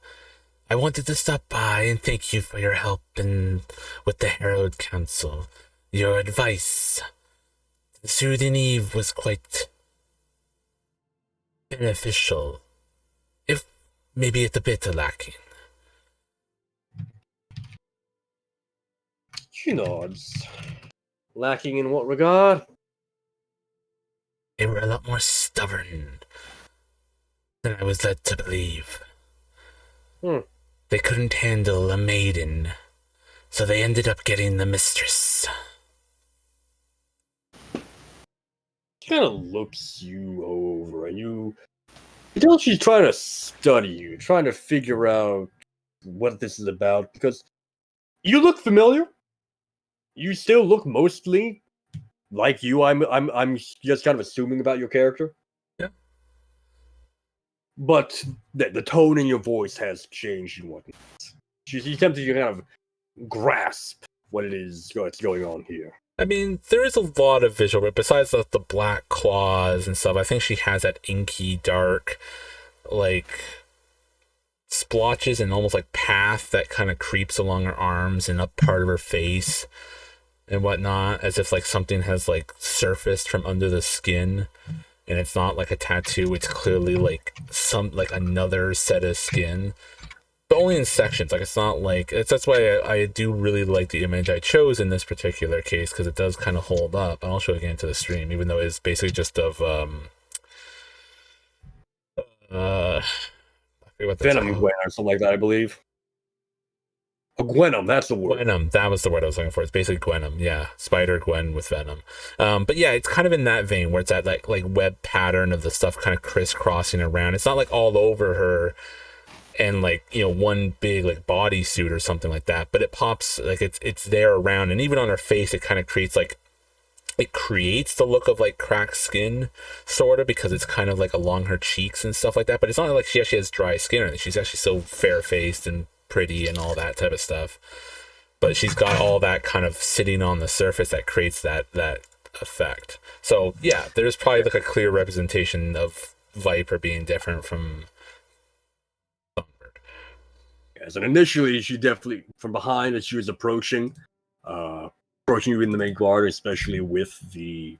I wanted to stop by and thank you for your help with the Harrowed Council. Your advice. The Soothing Eve was quite beneficial, if maybe it's a bit lacking. She nods. Lacking in what regard? They were a lot more stubborn than I was led to believe. They couldn't handle a maiden, so they ended up getting the mistress. She kind of looks you over, and you know she's trying to study you, trying to figure out what this is about, because you look familiar. You still look mostly like you. I'm just kind of assuming about your character. Yeah. But the tone in your voice has changed and whatnot. She's attempting to kind of grasp what it is that's going on here. I mean, there is a lot of visual, but besides the black claws and stuff, I think she has that inky, dark, like, splotches and almost like path that kind of creeps along her arms and up part of her face and whatnot, as if like something has like surfaced from under the skin, and it's not like a tattoo, it's clearly like another set of skin, but only in sections. Like, it's not like that's why I do really like the image I chose in this particular case, because it does kind of hold up. And I'll show it again to the stream, even though it's basically just of I forget what Venom Gwen or something like that, I believe. Gwenum, that's the word. Gwenum, that was the word I was looking for. It's basically Gwenum, yeah. Spider Gwen with Venom. But yeah, it's kind of in that vein where it's that like web pattern of the stuff kind of crisscrossing around. It's not like all over her and like, you know, one big like bodysuit or something like that, but it pops, like it's there around, and even on her face it kind of creates like, it creates the look of like cracked skin, sort of, because it's kind of like along her cheeks and stuff like that. But it's not like she actually has dry skin or anything. She's actually so fair faced and pretty and all that type of stuff. But she's got all that kind of sitting on the surface that creates that effect. So yeah, there's probably like a clear representation of Viper being different from Songbird. Yes, and initially she definitely, from behind as she was approaching you in the main garden, especially with the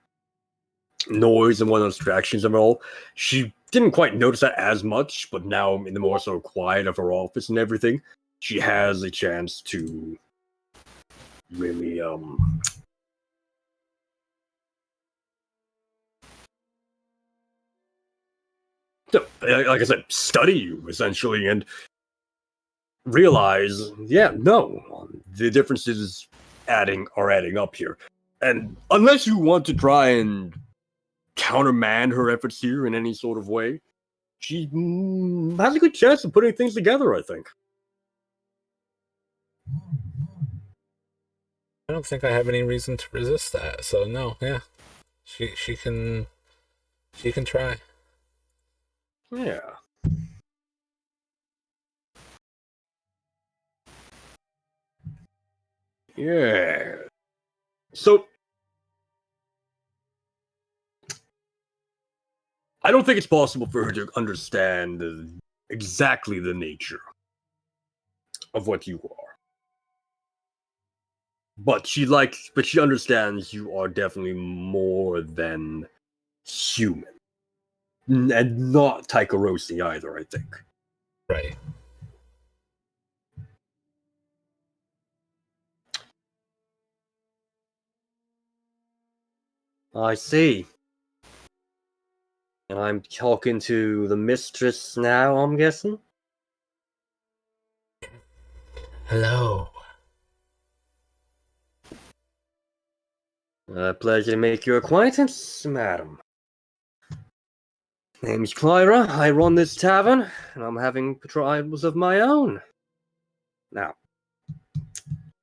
noise and one of the distractions and all, she didn't quite notice that as much, but now in the more sort of quiet of her office and everything, she has a chance to really like I said, study you essentially and realize, yeah, no, the differences are adding up here. And unless you want to try and countermand her efforts here in any sort of way, she has a good chance of putting things together, I think. I don't think I have any reason to resist that. So no, yeah, she can try. Yeah. Yeah. So I don't think it's possible for her to understand exactly the nature of what you are. But she understands you are definitely more than human. And not Taikarosi either, I think. Right. I see. And I'm talking to the mistress now, I'm guessing? Hello. Pleasure to make your acquaintance, madam. Name's Clyra. I run this tavern, and I'm having trials of my own. Now,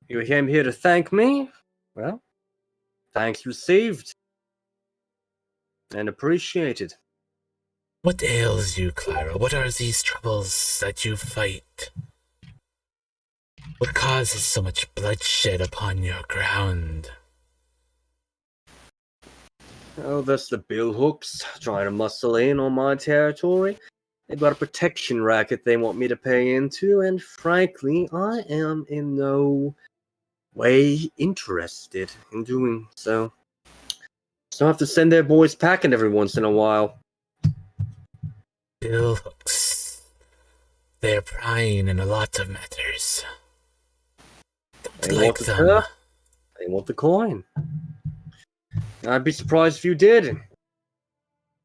you came here to thank me? Well, thanks received. And appreciated. What ails you, Clara? What are these troubles that you fight? What causes so much bloodshed upon your ground? Oh, that's the billhooks trying to muscle in on my territory. They've got a protection racket they want me to pay into, and frankly, I am in no way interested in doing so. So I have to send their boys packing every once in a while. Billhooks. They're prying in a lot of matters. They Like want the them. turf, they want the coin. I'd be surprised if you did.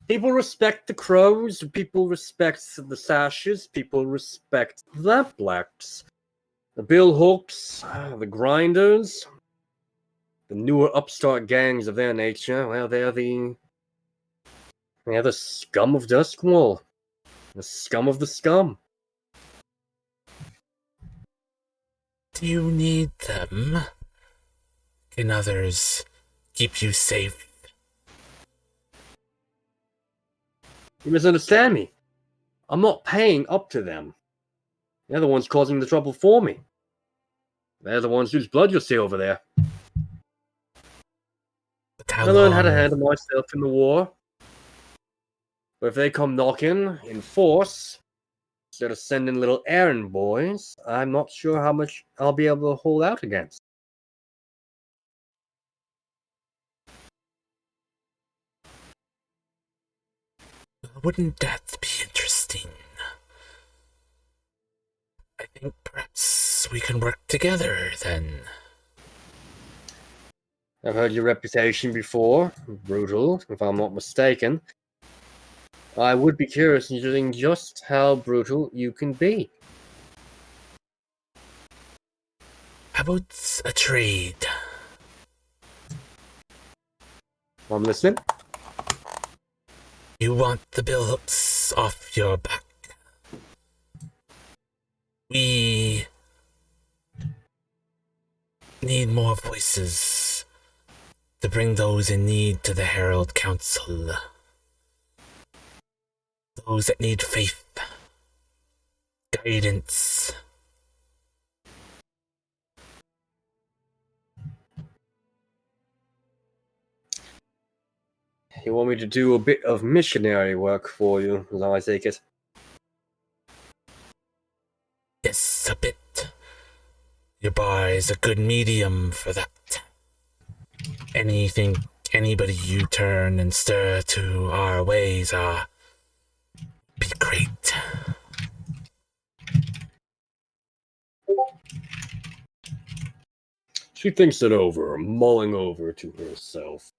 People respect the crows, people respect the sashes, people respect the blacks. The billhooks, the grinders, the newer upstart gangs of their nature, well, they're the scum of Duskwall. The scum of the scum. Do you need them? Can others keep you safe? You misunderstand me. I'm not paying up to them. They're the ones causing the trouble for me. They're the ones whose blood you'll see over there. But how I learned how to long? handle myself in the war. But if they come knocking in force, instead of sending little errand boys, I'm not sure how much I'll be able to hold out against. Wouldn't that be interesting? I think perhaps we can work together then. I've heard your reputation before. Brutal, if I'm not mistaken. I would be curious in knowing just how brutal you can be. How about a trade? I'm listening. You want the billhooks off your back? We need more voices to bring those in need to the Herald Council. Those that need faith, guidance. You want me to do a bit of missionary work for you, as I take it? Yes, a bit. Your bar is a good medium for that. Anybody you turn and stir to our ways be great. She thinks it over, mulling over to herself.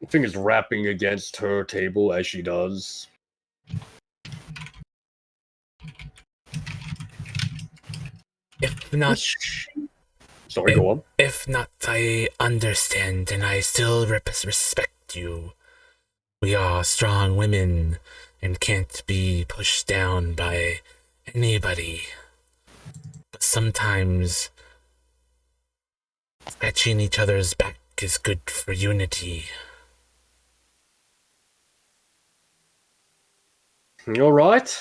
Fingers rapping against her table as she does. If not, Sorry, go on. If not, I understand and I still respect you. We are strong women and can't be pushed down by anybody. But sometimes Scratching each other's back is good for unity. You're right.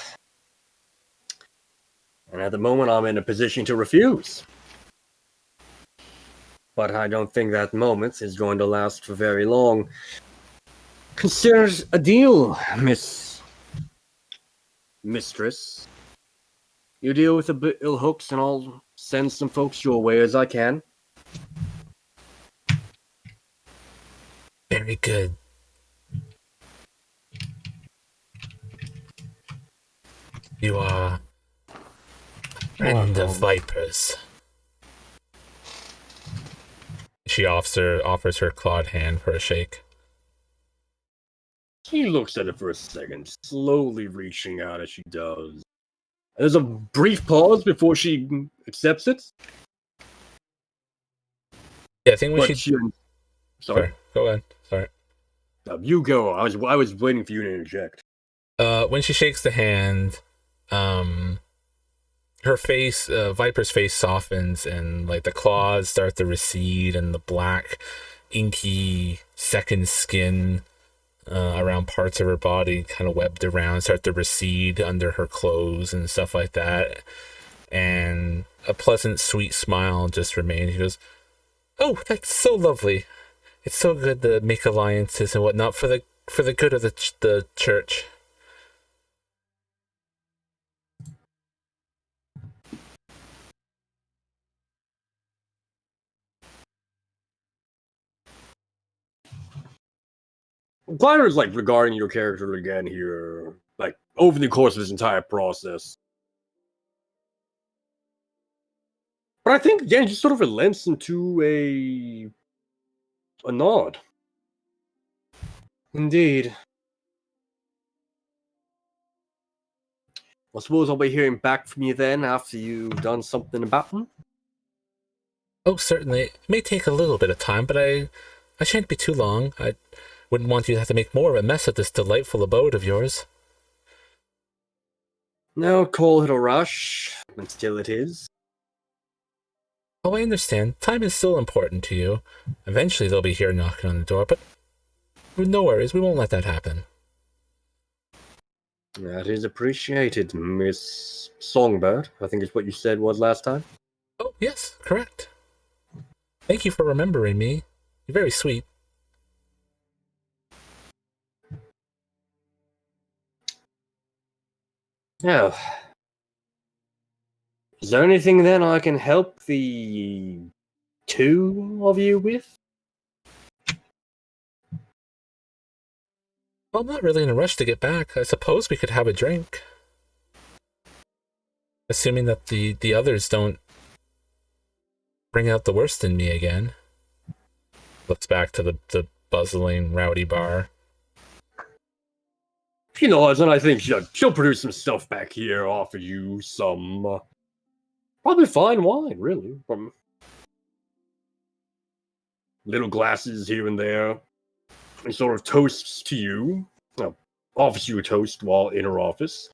And at the moment, I'm in a position to refuse. But I don't think that moment is going to last for very long. Consider it a deal, Mistress. You deal with the ill hooks, and I'll send some folks your way as I can. Very good. You are a friend of Vipers. She offers her clawed hand for a shake. She looks at it for a second, slowly reaching out as she does. There's a brief pause before she accepts it. Yeah, I think we But should. Sorry. Go ahead. Sorry. You go. I was waiting for you to interject. When she shakes the hand, her face, Viper's face softens, and like the claws start to recede, and the black, inky second skin around parts of her body, kind of webbed around, start to recede under her clothes and stuff like that. And a pleasant, sweet smile just remains. She goes, "Oh, that's so lovely. It's so good to make alliances and whatnot for the good of the church." Glider is like regarding your character again here, like over the course of this entire process. But I think again, just sort of relents into a nod. Indeed. I suppose I'll be hearing back from you then after you've done something about them. Oh, certainly. It may take a little bit of time, but I shan't be too long. I wouldn't want you to have to make more of a mess of this delightful abode of yours. No, call it a rush, and still it is. Oh, I understand. Time is still important to you. Eventually they'll be here knocking on the door, but no worries, we won't let that happen. That is appreciated, Miss Songbird. I think it's what you said was last time. Oh, yes, correct. Thank you for remembering me. You're very sweet. Now, is there anything then I can help the two of you with? Well, I'm not really in a rush to get back. I suppose we could have a drink. Assuming that the others don't bring out the worst in me again. Looks back to the buzzing, rowdy bar. She nods, and I think she'll produce some stuff back here, offer you some probably fine wine, really, from little glasses here and there, and sort of toasts to you. Offers you a toast while in her office,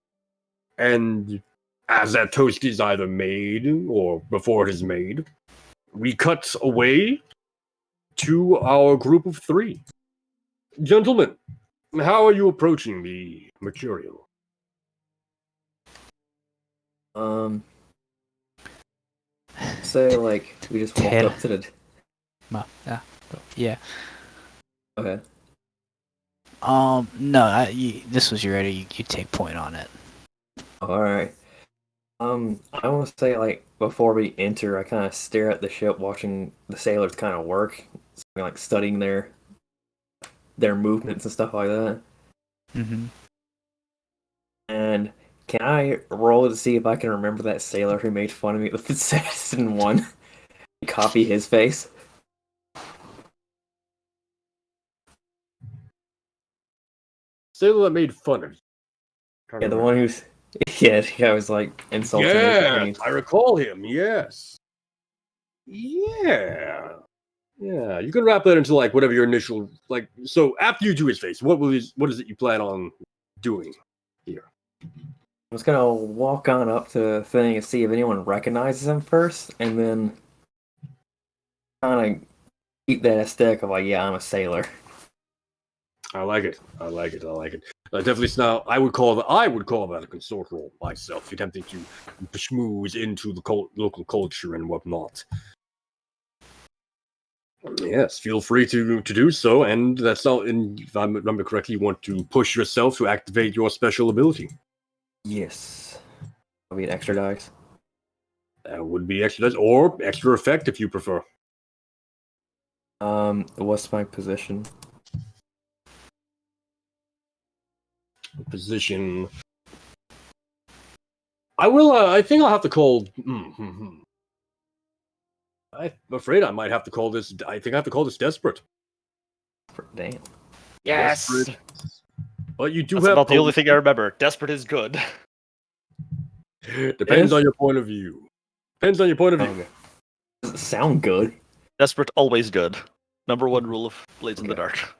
and as that toast is either made or before it is made, we cut away to our group of three. Gentlemen, how are you approaching the material? Say like we just walk up to the. Yeah. Okay. No, this was your idea. You take point on it. All right. I want to say like before we enter, I kind of stare at the ship, watching the sailors kind of work, like studying their movements and stuff like that. Mm-hmm. And can I roll to see if I can remember that sailor who made fun of me with Assassin 1? Copy his face. Sailor that made fun of you. Yeah, the one who's I was like insulting. Yeah, I recall him. Yes. Yeah. Yeah. You can wrap that into like whatever your initial like. So after you do his face, what is it you plan on doing here? I was gonna walk on up to the thing and see if anyone recognizes him first, and then kind of keep that aesthetic of like, yeah, I'm a sailor. I like it. I like it. I like it. Definitely now. I would call that a consort role myself, attempting to schmooze into the local culture and whatnot. Yes, feel free to do so, and that's all. And if I remember correctly, you want to push yourself to activate your special ability. Yes. That'll be an extra dice. That would be extra dice or extra effect if you prefer. What's my position? Position. I think I'll have to call. I'm afraid I might have to call this. I think I have to call this desperate. Damn. Yes. Desperate. But you do That's have about the only thing I remember. Desperate is good. Depends on your point of view. Depends on your point of view. Okay. Does it sound good? Desperate, always good. Number one rule of Blades in the Dark.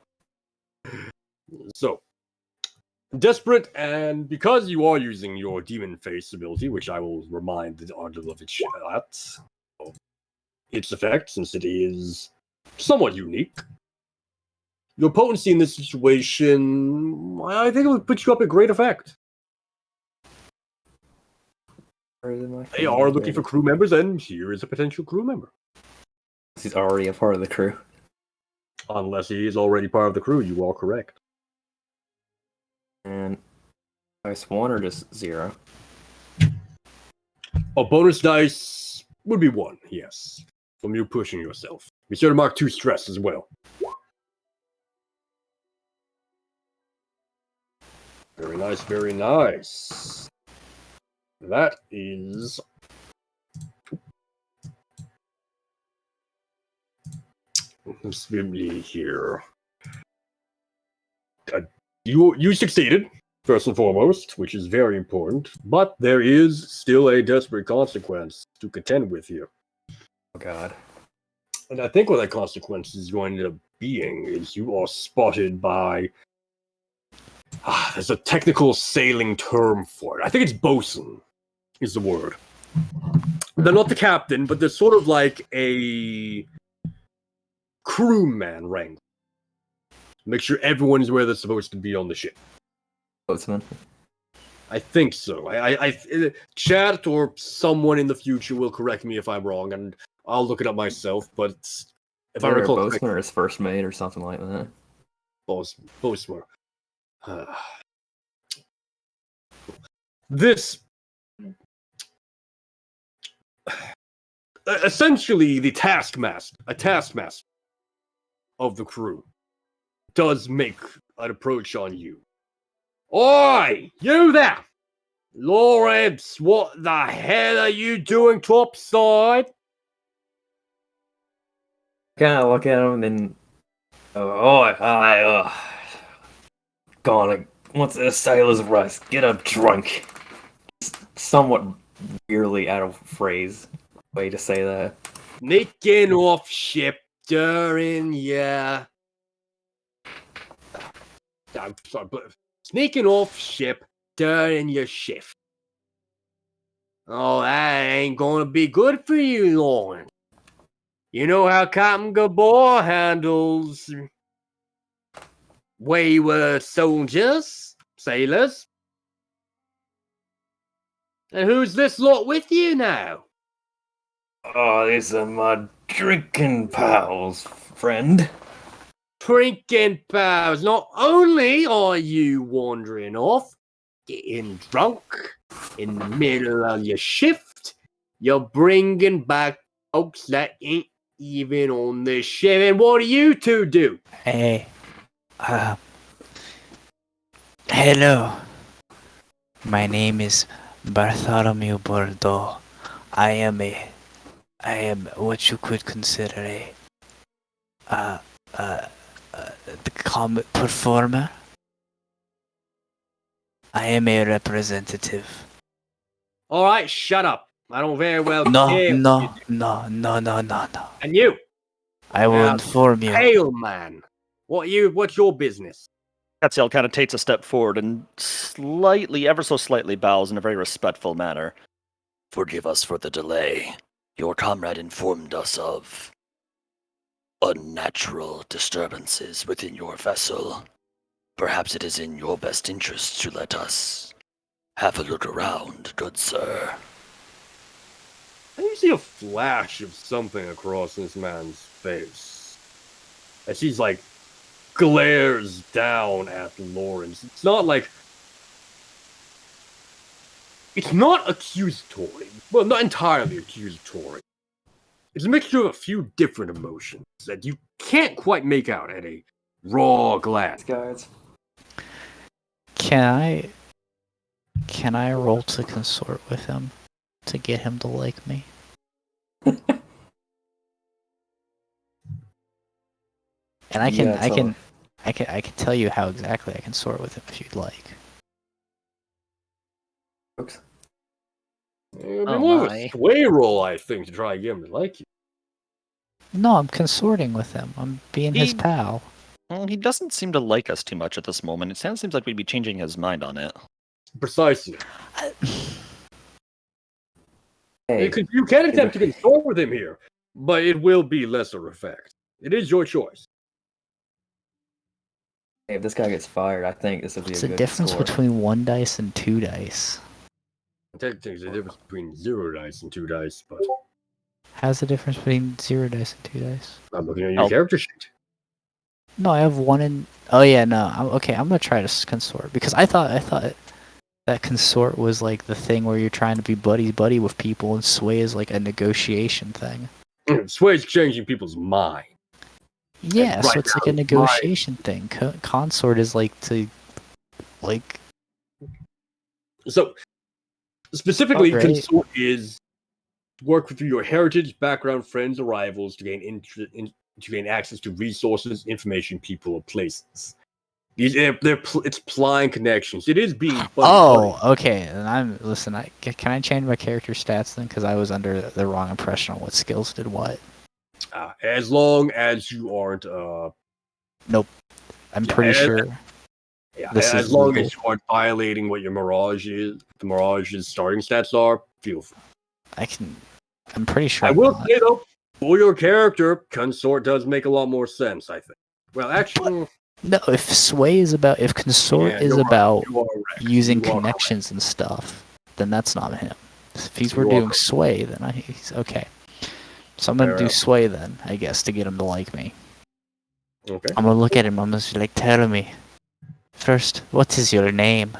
So, desperate, and because you are using your demon face ability, which I will remind the audience of its effect, since it is somewhat unique. Your potency in this situation, I think it would put you up at great effect. They are looking for crew members, and here is a potential crew member. He's already a part of the crew. Unless he is already part of the crew, you are correct. And dice 1 or just 0? A bonus dice would be 1, yes. From you pushing yourself. Be sure to mark 2 stress as well. Very nice, very nice. That is... Let's see here. You succeeded, first and foremost, which is very important, but there is still a desperate consequence to contend with here. Oh god. And I think what that consequence is going to end up being is you are spotted by... there's a technical sailing term for it. I think it's bosun is the word. They're not the captain, but they're sort of like a crewman rank. Make sure everyone's where they're supposed to be on the ship. Boatsman. I think so. I chat or someone in the future will correct me if I'm wrong, and I'll look it up myself. But if I recall, boatsman or his first mate or something like that. Boatsman. This essentially the taskmaster of the crew does make an approach on you. Oi, you there! Lawrence, what the hell are you doing topside? Kind of look at him and then, gonna, what's a sailor's rest? Get up drunk. Somewhat weirdly out of phrase way to say that. Sneaking off ship during your... I'm sorry, but sneaking off ship during your shift. Oh, that ain't gonna be good for you, Lawrence. You know how Captain Gabor handles wayward soldiers, sailors? And who's this lot with you now? Oh, these are my drinking pals, friend. Drinking pals. Not only are you wandering off, getting drunk in the middle of your shift, you're bringing back folks that ain't even on the ship. And what do you two do? Hey, hello. My name is Bartholomew Bordeaux. I am what you could consider the comic performer. I am a representative. All right, shut up. I don't very well No. care. And you, I will inform you. pale man. What's your business? Catziel kind of takes a step forward and ever so slightly bows in a very respectful manner. Forgive us for the delay. Your comrade informed us of unnatural disturbances within your vessel, perhaps it is in your best interest to let us have a look around, good sir. And you see a flash of something across this man's face. As he's like glares down at Lawrence. It's not like. It's not accusatory. Well, not entirely accusatory. It's a mixture of a few different emotions that you can't quite make out at a raw glance. Guys. Can I roll to consort with him to get him to like me? And I can tell you how exactly I can sort with him if you'd like. Oops. It'd be Oh more of my. a sway roll, I think, to try and get him to like you. No, I'm consorting with him. I'm being his pal. Well, he doesn't seem to like us too much at this moment. It seems like we'd be changing his mind on it. Precisely. Hey, You can attempt to consort with him here, but it will be lesser effect. It is your choice. hey, if this guy gets fired, I think this will be What's a the good difference score. between 1 dice and 2 dice? Technically, there's a difference between 0 dice and 2 dice, but How's the difference between 0 dice and 2 dice? I'm looking at your character sheet. No, I have 1 and... Oh yeah, no. I'm gonna try to consort, because I thought that consort was like the thing where you're trying to be buddy with people, and sway is like a negotiation thing. Sway's changing people's mind. Yeah, And so right it's like now, a negotiation thing. Consort is like to, like... So, specifically, Alright. consort is work through your heritage, background, friends, or rivals to gain to gain access to resources, information, people, or places. It's plying connections. It is being buddy. Okay. And listen. Can I change my character stats then? Because I was under the wrong impression on what skills did what. As long as you aren't. Nope. I'm pretty sure. Yeah, This as is long legal. as you aren't violating what your Mirage is, the Mirage's starting stats are, feel free. I'm pretty sure. I I'm will not. say though, for your character, consort does make a lot more sense, I think. Well, actually, No, if consort yeah, is you are- about you are correct. using You are connections and stuff, then that's not him. If he's You are doing correct. sway, then he's okay. So I'm gonna Fair do enough. sway then, I guess, to get him to like me. Okay. I'm gonna look at him. I'm gonna be like, tell me. First, what is your name?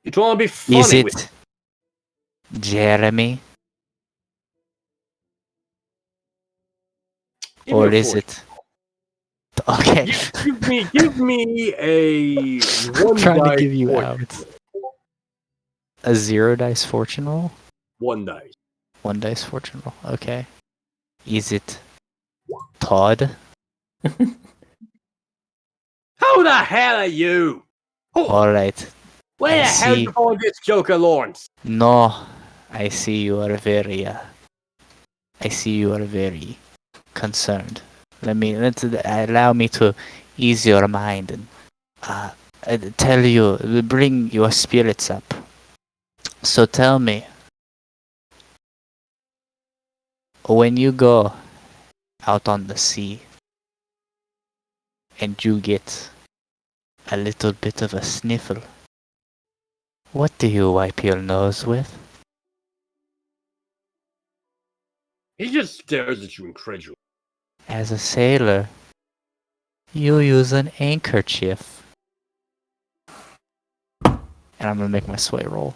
You trying to be funny Is with it Jeremy? Give me Or a is fortune. it... Okay. Give me a I'm one trying to dice give you fortune. out. A 0 dice fortune roll? 1 dice. 1 dice fortune roll. Okay. Is it Todd? Who the hell are you? Alright. Where I the hell see. you find this Joker, Lawrence? No. I see you are very concerned. Allow me to ease your mind and tell you, bring your spirits up. So tell me, when you go out on the sea and you get a little bit of a sniffle, what do you wipe your nose with? He just stares at you incredulous. As a sailor, you use an handkerchief. And I'm gonna make my sway roll.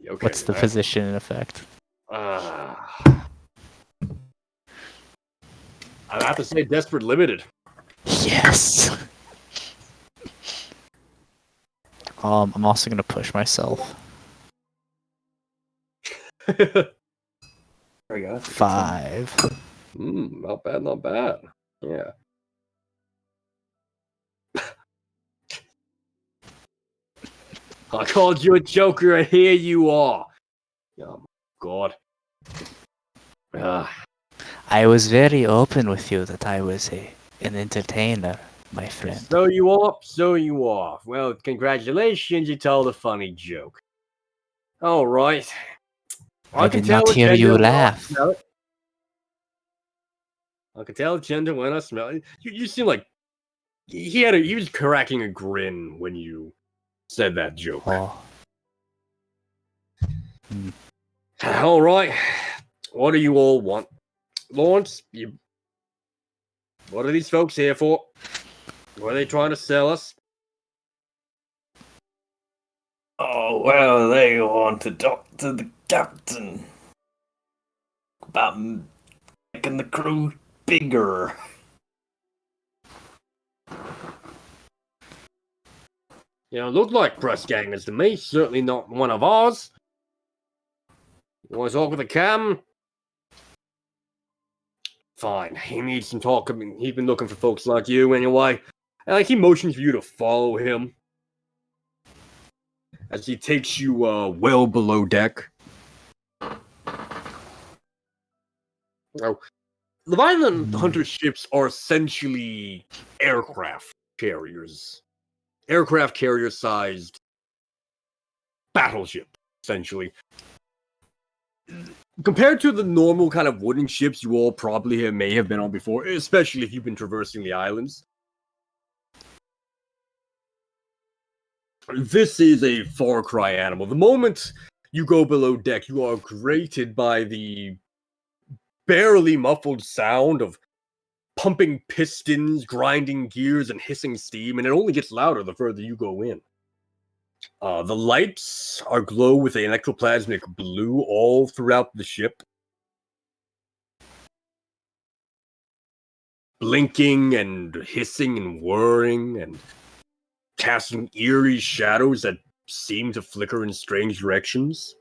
Okay, What's the position in effect? I'd have to say desperate limited. Yes! I'm also gonna push myself. There we go. That's a good sign. 5. Not bad, not bad. Yeah. I called you a joker, and here you are. Oh, God. I was very open with you that I was an entertainer, my friend. So you are, so you are. Well, congratulations, you told a funny joke. All right. I did not hear you laugh. I can tell Gender when I smell it. You seem like he was cracking a grin when you said that joke. Oh. All right, what do you all want, Lawrence? What are these folks here for? What are they trying to sell us? Oh, well, they want to talk to the captain about making the crew bigger. Look like press gangers to me. Certainly not one of ours. You want to talk with the cam? Fine. He needs some talk. I mean, he's been looking for folks like you anyway. And he motions for you to follow him as he takes you well below deck. Now, Leviathan Hunter ships are essentially aircraft carriers. Aircraft carrier-sized battleship, essentially. Compared to the normal kind of wooden ships you all probably may have been on before, especially if you've been traversing the islands, this is a far cry animal. The moment you go below deck, you are greeted by the barely muffled sound of pumping pistons, grinding gears, and hissing steam, and it only gets louder the further you go in. The lights are glow with an electroplasmic blue all throughout the ship, blinking and hissing and whirring and casting eerie shadows that seem to flicker in strange directions.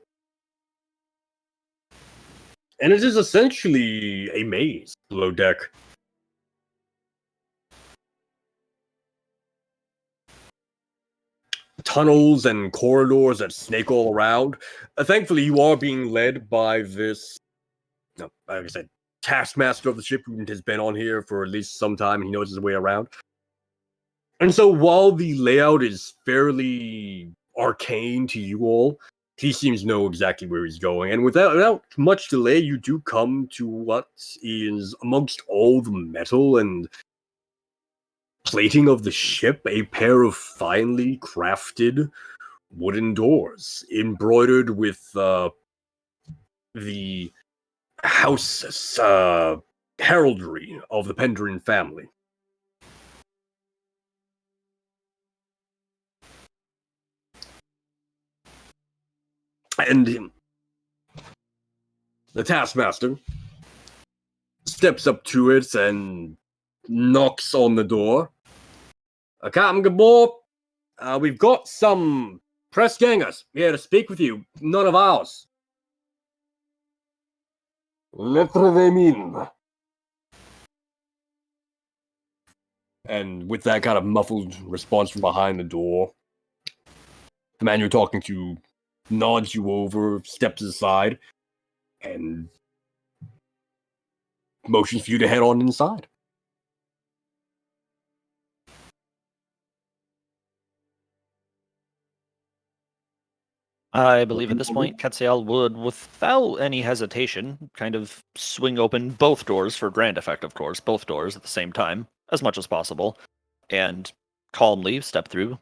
And it is essentially a maze below deck. Tunnels and corridors that snake all around. Thankfully, you are being led by this, like I said, taskmaster of the ship who has been on here for at least some time. He knows his way around. And so while the layout is fairly arcane to you all, he seems to know exactly where he's going. And without much delay, you do come to what is, amongst all the metal and plating of the ship, a pair of finely crafted wooden doors embroidered with the house heraldry of the Penderin family. And the taskmaster steps up to it and knocks on the door. Captain Gabor, we've got some press gangers here to speak with you. None of ours. Let them in. And with that kind of muffled response from behind the door, the man you're talking to nods you over, steps aside, and motions for you to head on inside. I believe at this point, Ketsiel would, without any hesitation, kind of swing open both doors for grand effect, of course, both doors at the same time, as much as possible, and calmly step through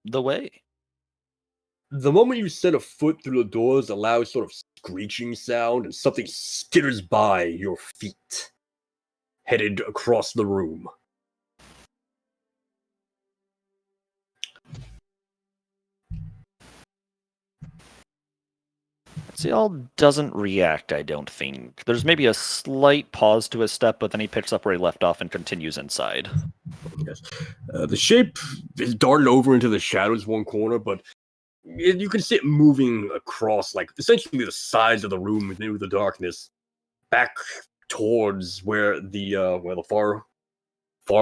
the way. The moment you set a foot through the doors, a loud sort of screeching sound, and something skitters by your feet, headed across the room. Ketsiel doesn't react, I don't think. There's maybe a slight pause to his step, but then he picks up where he left off and continues inside. Yes. The shape is darted over into the shadows one corner, but you can see it moving across, like, essentially the sides of the room through the darkness, back towards where the far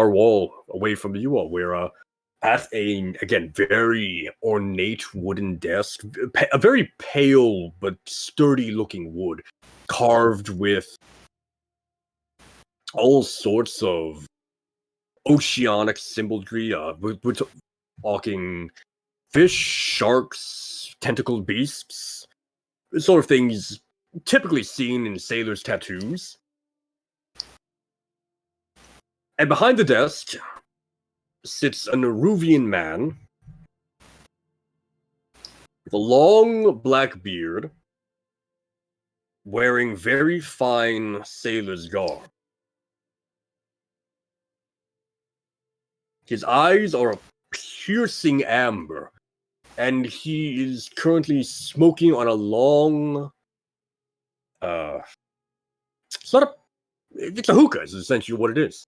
wall away from you all, where at a, again, very ornate wooden desk, a very pale but sturdy looking wood, carved with all sorts of oceanic symmetry. We're talking fish, sharks, tentacled beasts, sort of things typically seen in sailors' tattoos. And behind the desk sits a Neruvian man with a long black beard, wearing very fine sailor's garb. His eyes are a piercing amber, and he is currently smoking on a long, it's not a, it's a hookah, is essentially what it is.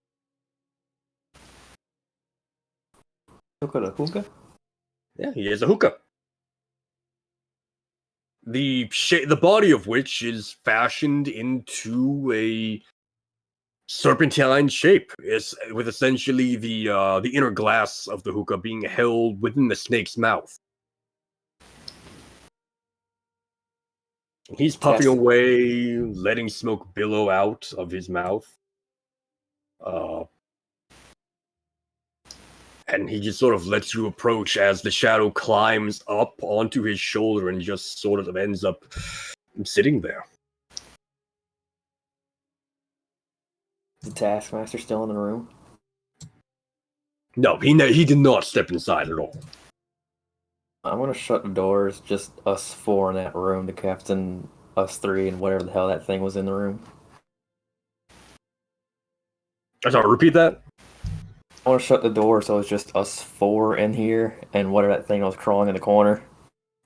Look at a hookah. Yeah, he has a hookah. The body of which is fashioned into a serpentine shape, is with essentially the inner glass of the hookah being held within the snake's mouth. He's puffing away, letting smoke billow out of his mouth. And he just sort of lets you approach as the shadow climbs up onto his shoulder and just sort of ends up sitting there. Is the Taskmaster still in the room? No, he did not step inside at all. I'm gonna shut the doors, just us four in that room, the captain, us three, and whatever the hell that thing was in the room. I'm sorry, repeat that? I want to shut the door so it's just us four in here, and whatever that thing was crawling in the corner.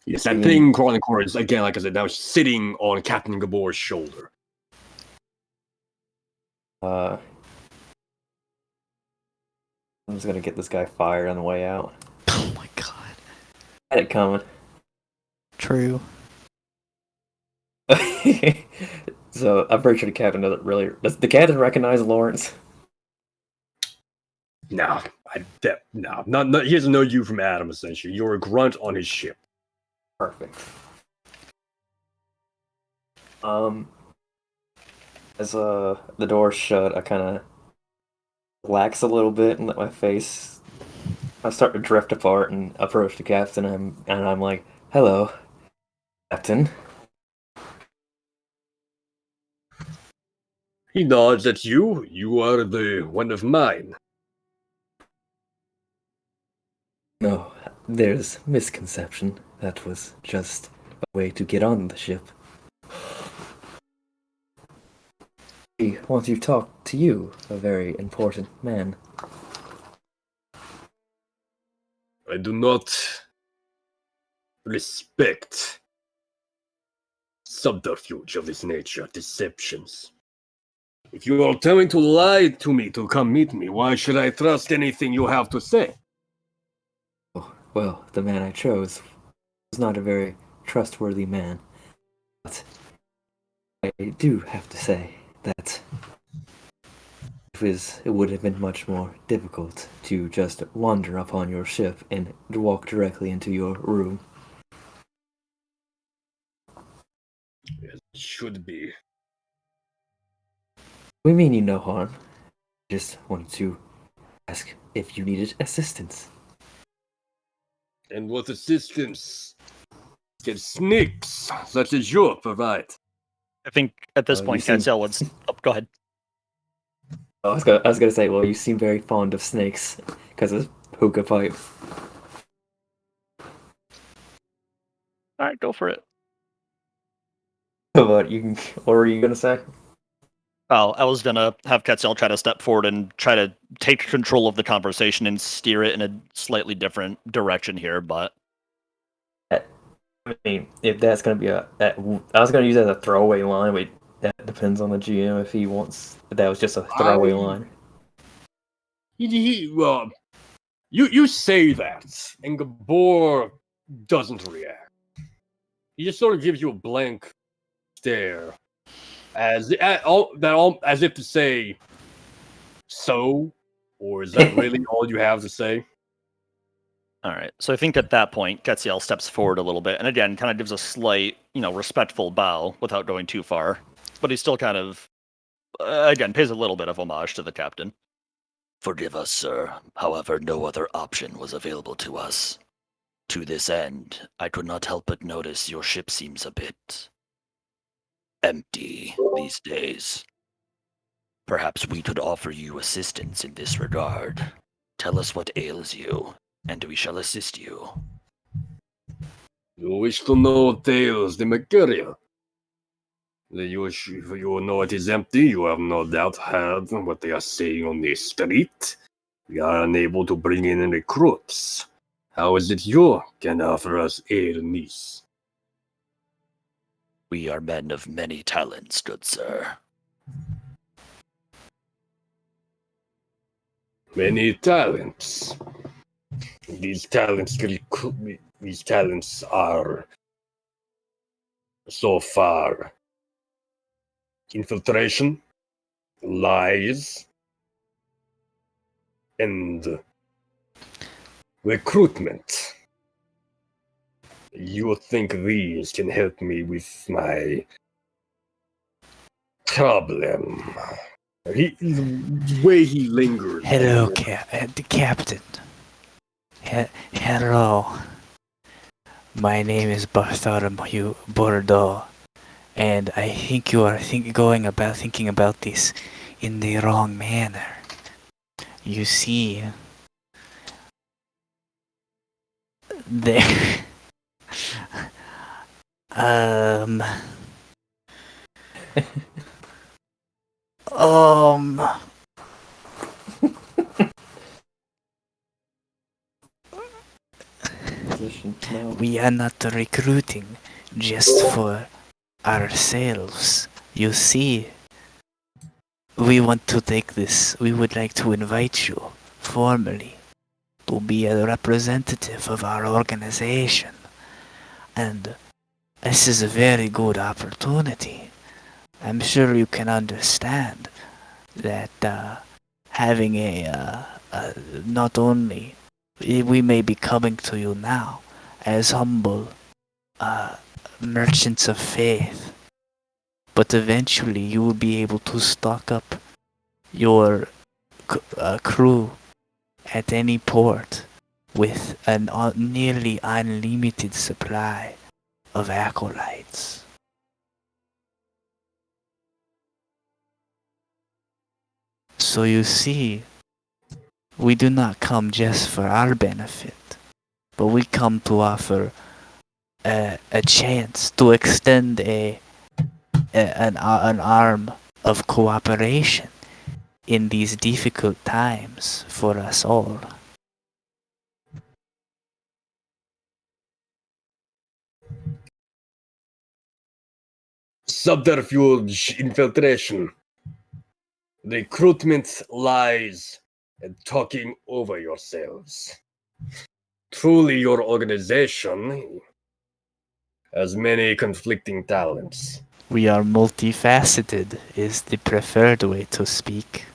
Yes, that thing crawling in the corner is, again, like I said, now sitting on Captain Gabor's shoulder. I'm just gonna get this guy fired on the way out. Oh my god. Had it coming. True. So I'm pretty sure the captain doesn't really. Does the captain recognize Lawrence? No, not. He doesn't know you from Adam. Essentially, you're a grunt on his ship. Perfect. As the door's shut, I kind of relax a little bit and let my face. I start to drift apart and approach the captain, and I'm like, "Hello, Captain." He nods at you. You are the one of mine. No, there's misconception. That was just a way to get on the ship. We want to talk to you, a very important man. I do not respect subterfuge of this nature, deceptions. If you are attempting to lie to me to come meet me, why should I trust anything you have to say? Oh, well, the man I chose was not a very trustworthy man. But I do have to say that it would have been much more difficult to just wander upon your ship and walk directly into your room. It should be. We mean you no harm. Just wanted to ask if you needed assistance. And what assistance can snakes such as you provide? I think at this point, Cancel would. Oh, go ahead. I was gonna say, well, you seem very fond of snakes because of hookah pipe. All right, go for it. But what were you gonna say? Oh, I was gonna have Quetzal try to step forward and try to take control of the conversation and steer it in a slightly different direction here, but I mean, if that's gonna be I was gonna use that as a throwaway line, but that depends on the GM if he wants. But that was just a throwaway line. Well, you say that, and Gabor doesn't react. He just sort of gives you a blank stare, as if to say, "So," or is that really all you have to say? all right. So I think at that point, Quetzal steps forward a little bit, and again, kind of gives a slight, respectful bow without going too far, but he still kind of, again, pays a little bit of homage to the captain. Forgive us, sir. However, no other option was available to us. To this end, I could not help but notice your ship seems a bit empty these days. Perhaps we could offer you assistance in this regard. Tell us what ails you, and we shall assist you. You wish to know tales, the material. If you know it is empty, you have no doubt heard what they are saying on the street. We are unable to bring in recruits. How is it you can offer us aid in this? We are men of many talents, good sir. Many talents. These talents are so far infiltration, lies, and recruitment. You think these can help me with my problem? The way he lingers. Hello, the captain. Hello. My name is Bartholomew Bordeaux, and I think you are thinking about this in the wrong manner. You see, there, um, we are not recruiting just for ourselves. You see, we want to take this. We would like to invite you formally to be a representative of our organization. And this is a very good opportunity. I'm sure you can understand that having not only we may be coming to you now as humble merchants of faith, but eventually you will be able to stock up your crew at any port with a nearly unlimited supply of acolytes. So you see, we do not come just for our benefit, but we come to offer a chance to extend an arm of cooperation in these difficult times for us all. Subterfuge, infiltration, recruitment, lies, and talking over yourselves. Truly, your organization has many conflicting talents. We are multifaceted, is the preferred way to speak.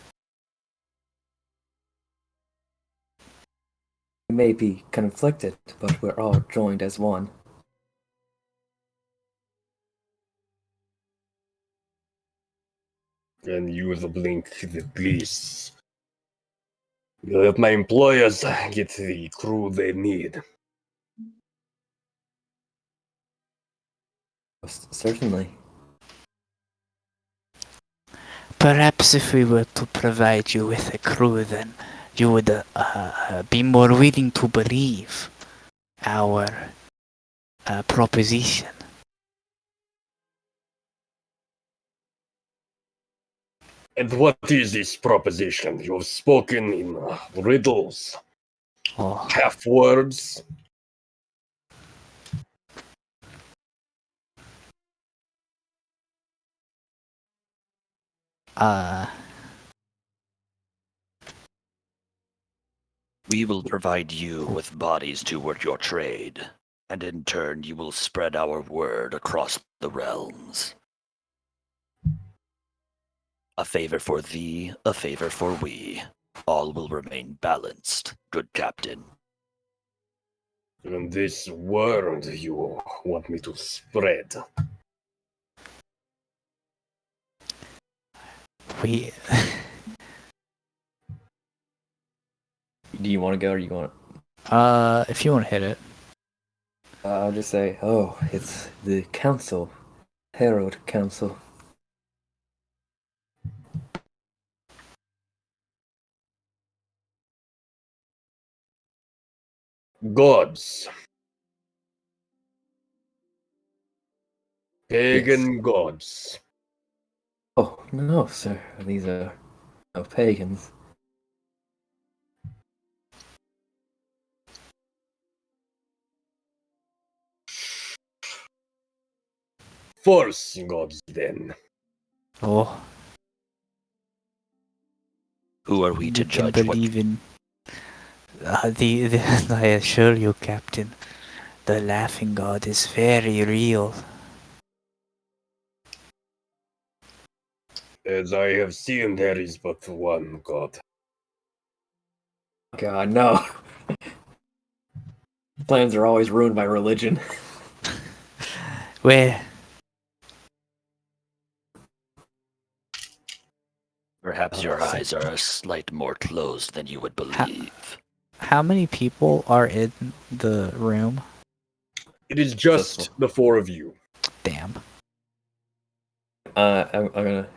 We may be conflicted, but we're all joined as one. And use a blink the police. You'll help my employers get the crew they need. Certainly. Perhaps if we were to provide you with a crew, then you would be more willing to believe our proposition. And what is this proposition? You've spoken in riddles, half words. We will provide you with bodies to work your trade, and in turn you will spread our word across the realms. A favor for thee, a favor for we. All will remain balanced, good captain. And this word you want me to spread. We. Do you want to go or you want? If you want to hit it. I'll just say, it's the council Harrowed Council. Gods. Yes. Pagan gods. Oh, no, sir. These are no pagans. False gods, then. Oh, Who are we you to can judge what believe in the I assure you, Captain, the laughing god is very real. As I have seen, there is but one god. God, no. Plans are always ruined by religion. Where? perhaps your eyes are a slight more closed than you would believe? How many people are in the room? It is just the four of you. Damn. I'm gonna.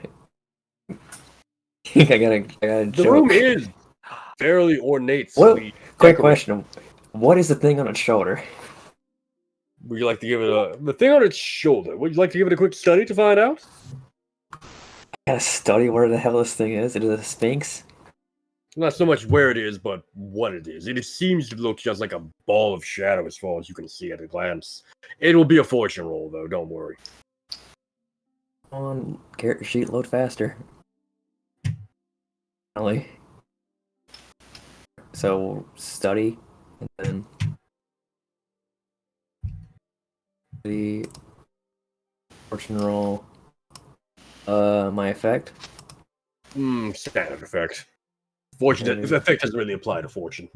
I gotta The joke. room is fairly ornate. What? Quick decorated. question. What is the thing on its shoulder? Would you like to give it the thing on its shoulder? Would you like to give it a quick study to find out? I gotta study where the hell this thing is. It is a sphinx. Not so much where it is, but what it is. It seems to look just like a ball of shadow as far as you can see at a glance. It will be a fortune roll, though. Don't worry. Come on, character sheet, load faster. Finally. So study, and then the fortune roll. My effect. Standard effect. Fortune effect doesn't really apply to fortune.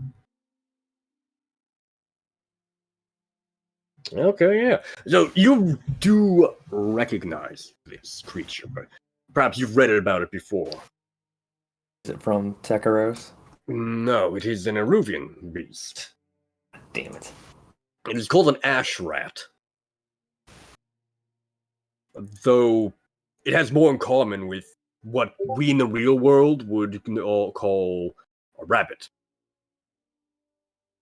Okay, yeah. So you do recognize this creature, but perhaps you've read about it before. Is it from Tekaros? No, it is an Eruvian beast. Damn it. It is called an ash rat. Though it has more in common with what we in the real world would all call a rabbit.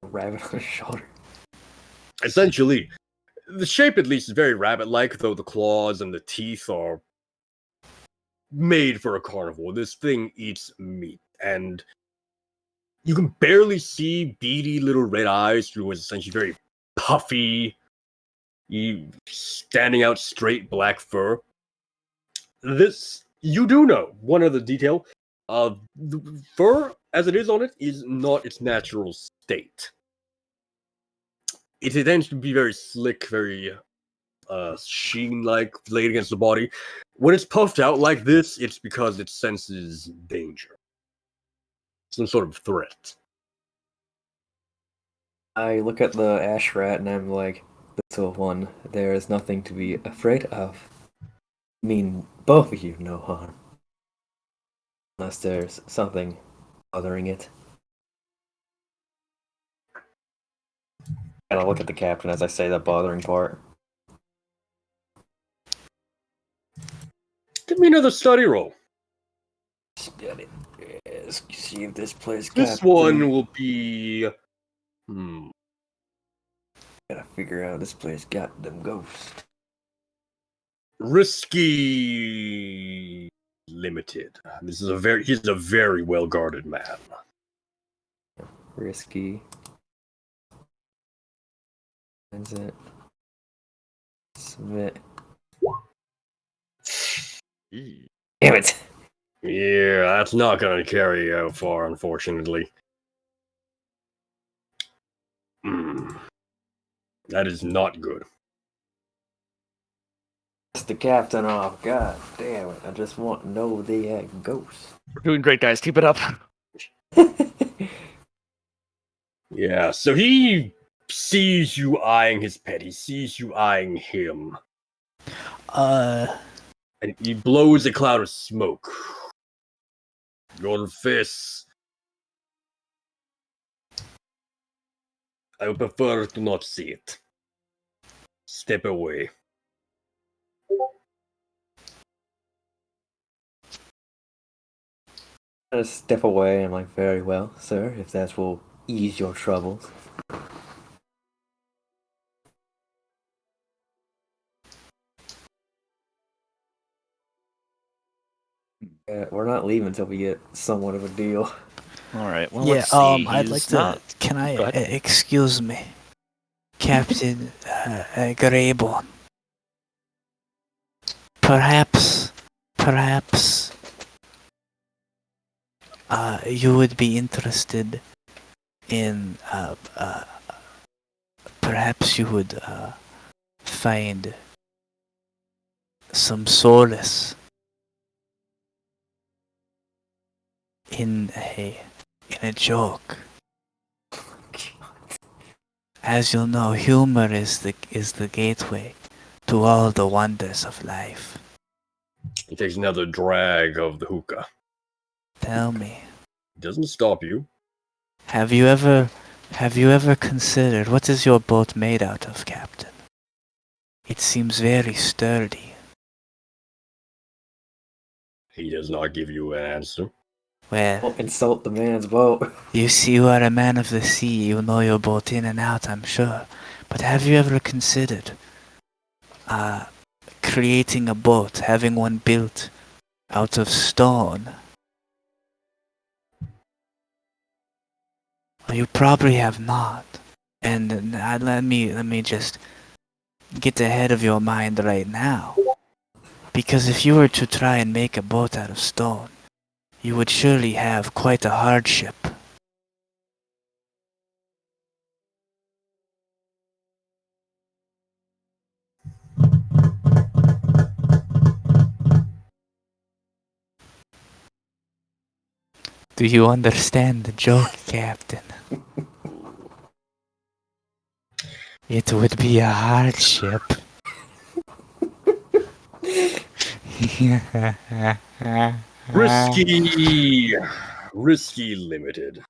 A rabbit on his shoulder. Essentially, the shape at least is very rabbit-like, though the claws and the teeth are made for a carnivore. This thing eats meat, and you can barely see beady little red eyes through its essentially very puffy, standing out straight black fur. This, you do know, one other detail, the fur, as it is on it, is not its natural state. It tends to be very slick, very sheen-like, laid against the body. When it's puffed out like this, it's because it senses danger. Some sort of threat. I look at the ash rat and I'm like, little one, there is nothing to be afraid of. I mean, both of you no harm. Unless there's something bothering it. And I'll look at the captain as I say that bothering part. Give me another study roll. Study. Yes, see if this place This one will be... Gotta figure out this place got them ghosts. Risky limited. He's a very well guarded man. Risky. Is it? Submit. Damn it! Yeah, that's not gonna carry you out far, unfortunately. That is not good. It's the captain off. God damn it! I just want to know they had ghosts. We're doing great, guys. Keep it up. Yeah, so he sees you eyeing his pet. He sees you eyeing him. And he blows a cloud of smoke. Your face. I would prefer to not see it. Step away. I step away. I'm like, very well, sir, if that will ease your troubles. We're not leaving until we get somewhat of a deal. All right. Well, Yeah, let's see. I'd like He's to. not. Can I? Go ahead. Excuse me, Captain Greybone. Perhaps, you would be interested in. Perhaps you would find some solace in a joke. As you'll know, humor is the gateway to all the wonders of life. He takes another drag of the hookah. Tell me, Doesn't stop you. have you ever considered what is your boat made out of, Captain? It seems very sturdy. He does not give you an answer. Well, Don't insult the man's boat. you see, you are a man of the sea. You know your boat in and out, I'm sure. But have you ever considered creating a boat, having one built out of stone? Well, you probably have not. And let me just get ahead of your mind right now. Because if you were to try and make a boat out of stone, you would surely have quite a hardship. Do you understand the joke, Captain? It would be a hardship. Risky limited.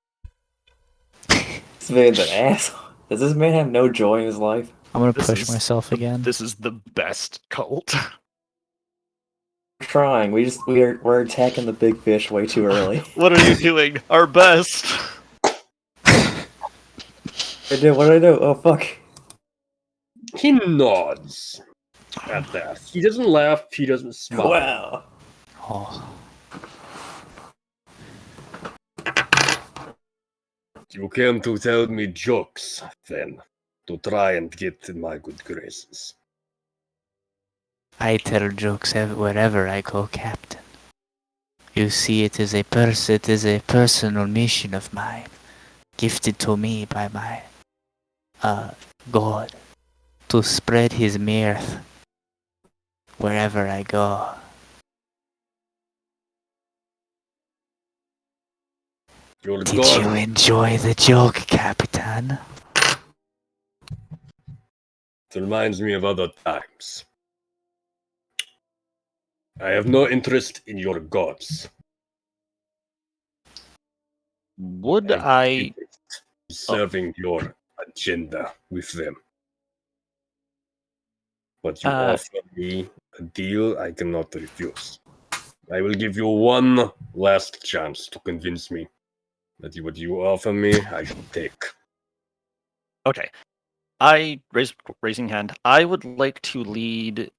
This man's an asshole. Does this man have no joy in his life? I'm gonna This push is myself again. This is the best cult. We're trying. We're attacking the big fish way too early. What are you doing? Our best. What did I do? Oh fuck. He nods at that. He doesn't laugh. He doesn't smile. Wow. Oh, You came to tell me jokes, then, to try and get in my good graces. I tell jokes wherever I go, Captain. You see, it is a personal mission of mine, gifted to me by my God, to spread his mirth wherever I go. Your Did God, you enjoy the joke, Capitan? it reminds me of other times. I have no interest in your gods. Would have I? interest in serving your agenda with them. But you offer me a deal I cannot refuse. I will give you one last chance to convince me that what you offer me, I can take. Okay. Raising hand. I would like to lead.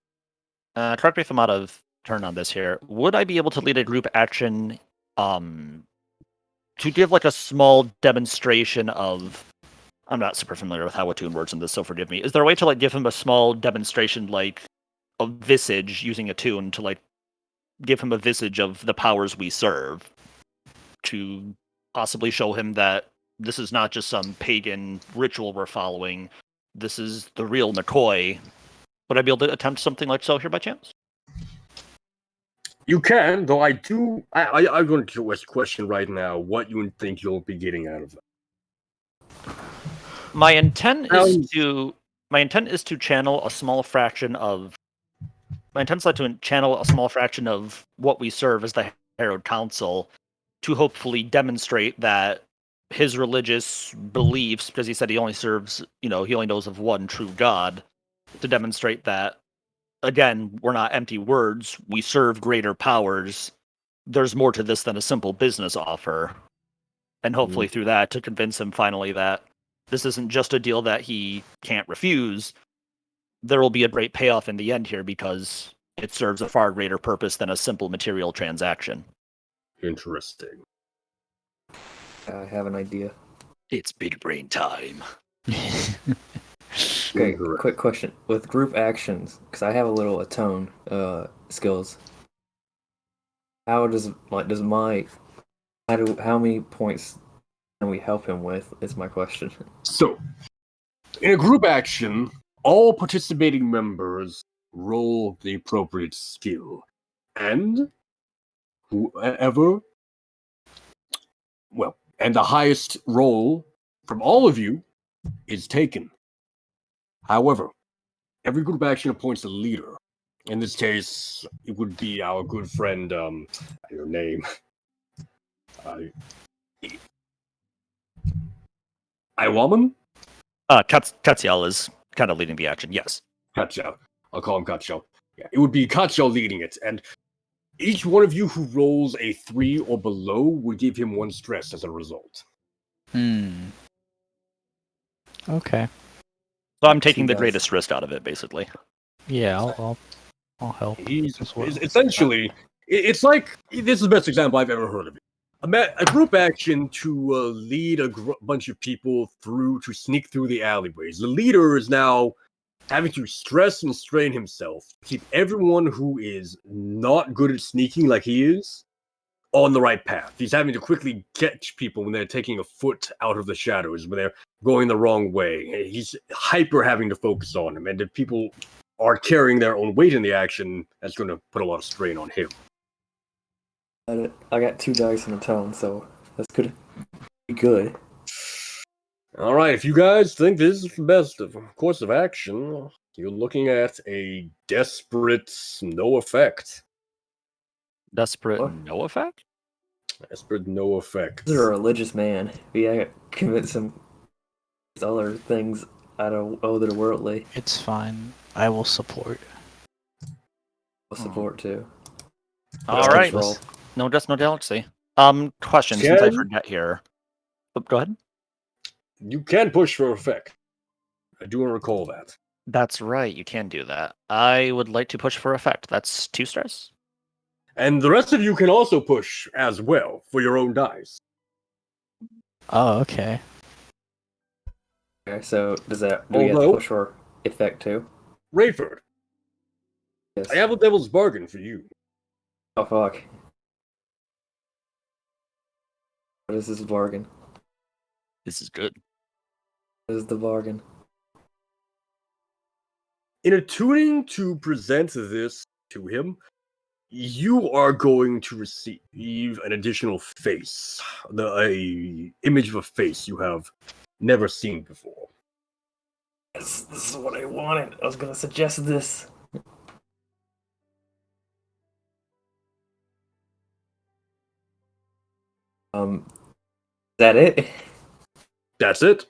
Correct me if I'm out of turn on this here. Would I be able to lead a group action, to give like a small demonstration of? I'm not super familiar with how Attune works in this, so forgive me. Is there a way to like give him a small demonstration, like a visage using Attune to like give him a visage of the powers we serve, to possibly show him that this is not just some pagan ritual we're following. This is the real McCoy. Would I be able to attempt something like so here by chance? You can, though I'm going to question right now what you think you'll be getting out of that. My intent is to channel a small fraction of. My intent is to channel a small fraction of what we serve as the Harrowed Council, to hopefully demonstrate that his religious beliefs, because he said he only serves, he only knows of one true God, to demonstrate that, again, we're not empty words, we serve greater powers, there's more to this than a simple business offer. And hopefully through that to convince him finally that this isn't just a deal that he can't refuse. There will be a great payoff in the end here because it serves a far greater purpose than a simple material transaction. Interesting. I have an idea. It's big brain time. Okay, Incorrect. quick question. With group actions, because I have a little atone skills. How how many points can we help him with? Is my question. So, in a group action, all participating members roll the appropriate skill, and whoever, and the highest roll from all of you is taken. However, every group action appoints a leader. In this case, it would be our good friend, your name. Iwaman? Katsiel is kind of leading the action, yes. Kacho. I'll call him Kacho. Yeah, it would be Kacho leading it, and each one of you who rolls a 3 or below would give him 1 stress as a result. Okay. So I'm taking Two the dice. greatest risk out of it, basically. Yeah, I'll help. He's as well. essentially, it's like, this is the best example I've ever heard of it. A group action to lead a bunch of people to sneak through the alleyways. The leader is now having to stress and strain himself to keep everyone who is not good at sneaking like he is on the right path. He's having to quickly catch people when they're taking a foot out of the shadows, when they're going the wrong way. He's hyper having to focus on him, and if people are carrying their own weight in the action, that's going to put a lot of strain on him. I got 2 dice in the tone, so that's good. Be good. All right, if you guys think this is the best course of action, you're looking at a desperate no effect. Desperate What? no effect? Desperate no effect. This is a religious man. I convince him these other things other worldly. It's fine. I will support. I'll support too. All Dice right. roll. No galaxy. Question, since I forget here. Oh, go ahead. You can push for effect. I do recall that. That's right, you can do that. I would like to push for effect. That's 2 stress. And the rest of you can also push as well for your own dice. Oh, okay. Okay, so do we have to push for effect too? Rayford, Yes. I have a devil's bargain for you. Oh fuck. What is this bargain? This is good. What is the bargain? In attuning to present this to him, you are going to receive an additional face, a image of a face you have never seen before. Yes, this is what I wanted. I was gonna suggest this. Is that it? That's it.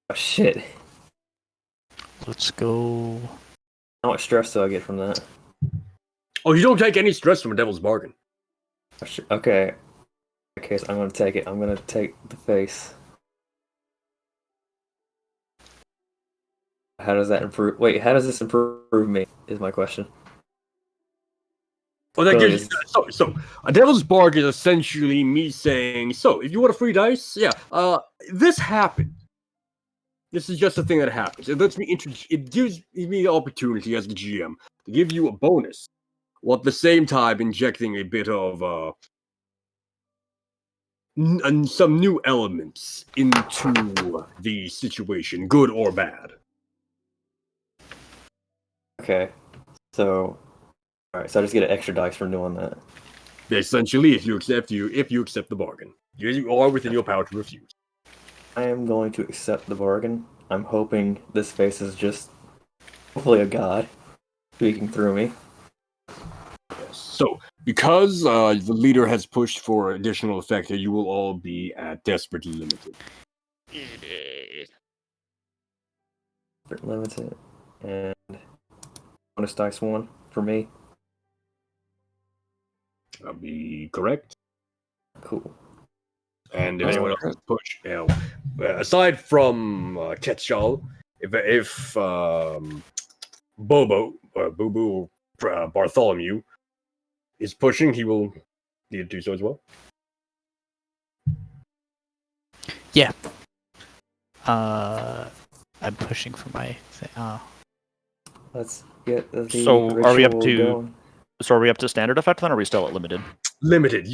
Oh shit. Let's go. How much stress do I get from that? Oh, you don't take any stress from a devil's bargain. Okay. In that case, I'm gonna take it. I'm gonna take the face. How does that improve? Wait, how does this improve me? Is my question. Oh, that gives you, so a devil's bargain is essentially me saying, so if you want a free dice, yeah, this happened. This is just a thing that happens. It lets me it gives me the opportunity as the GM to give you a bonus, while at the same time injecting a bit of some new elements into the situation, good or bad. Okay. So, alright, so I just get an extra dice for doing that. Essentially, if you accept the bargain, you are within your power to refuse. I am going to accept the bargain. I'm hoping this face is just hopefully a god speaking through me. Yes. So, because the leader has pushed for additional effect, you will all be at desperately limited. Limited. And bonus dice 1 for me. That'll be correct. Cool. And if anyone else has push, aside from Ketchal, if Bobo, Boo Boo, Bartholomew is pushing, he will need to do so as well. Yeah. I'm pushing for my thing. Let's get the So are we up ritual to- going. So are we up to standard effect then, or are we still at limited? Limited. Okay,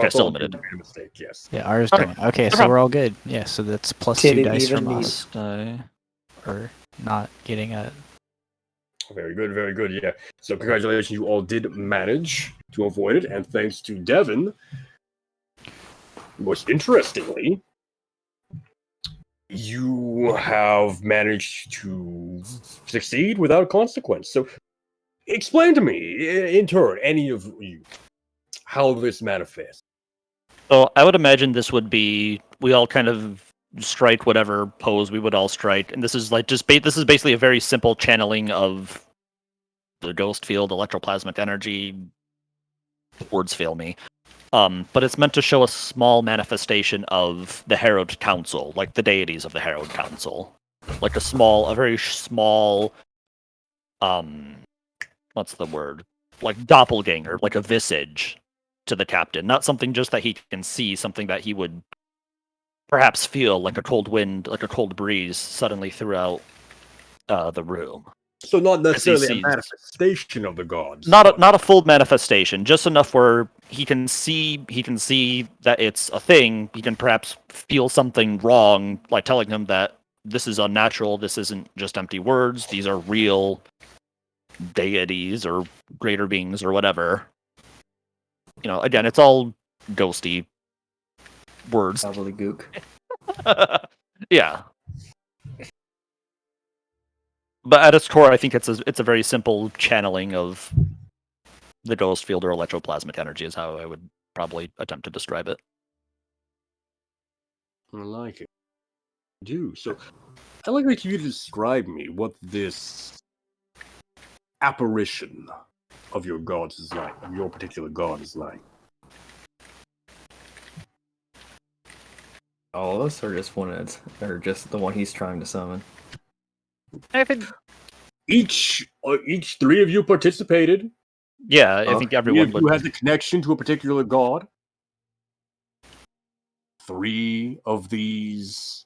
still Bartholomew limited. made a mistake. Yes. Yeah, ours Okay. don't. Okay, No so problem. we're all good. Yeah, so that's plus Did 2 it dice even from need- us for not getting a. Very good. Very good. Yeah. So congratulations, you all did manage to avoid it, and thanks to Devin, most interestingly, you have managed to succeed without consequence. So, explain to me, in turn, any of you, how this manifests. So I would imagine this would be we all kind of strike whatever pose we would all strike, and this is like this is basically a very simple channeling of the ghost field, electroplasmic energy. Words fail me. But it's meant to show a small manifestation of the Harrowed Council, like the deities of the Harrowed Council, like a very small, what's the word? Like doppelganger, like a visage to the captain, not something just that he can see, something that he would perhaps feel like a cold wind, like a cold breeze suddenly throughout the room. So, not necessarily a sees- manifestation of the gods. Not a full manifestation, just enough where he can see that it's a thing. He can perhaps feel something wrong, like telling him that this is unnatural, this isn't just empty words, these are real deities or greater beings or whatever. You know, again, it's all ghosty words. Gobbledygook. Yeah. But at its core, I think it's a very simple channeling of the ghost field or electroplasmic energy is how I would probably attempt to describe it. I like it. I do. So, I'd like you to describe me what this apparition of your gods is like, of your particular god is like. All of us, or just or just the one he's trying to summon? I think, Each three of you participated. yeah, I think Three everyone of you would. has a connection to a particular god. 3 of these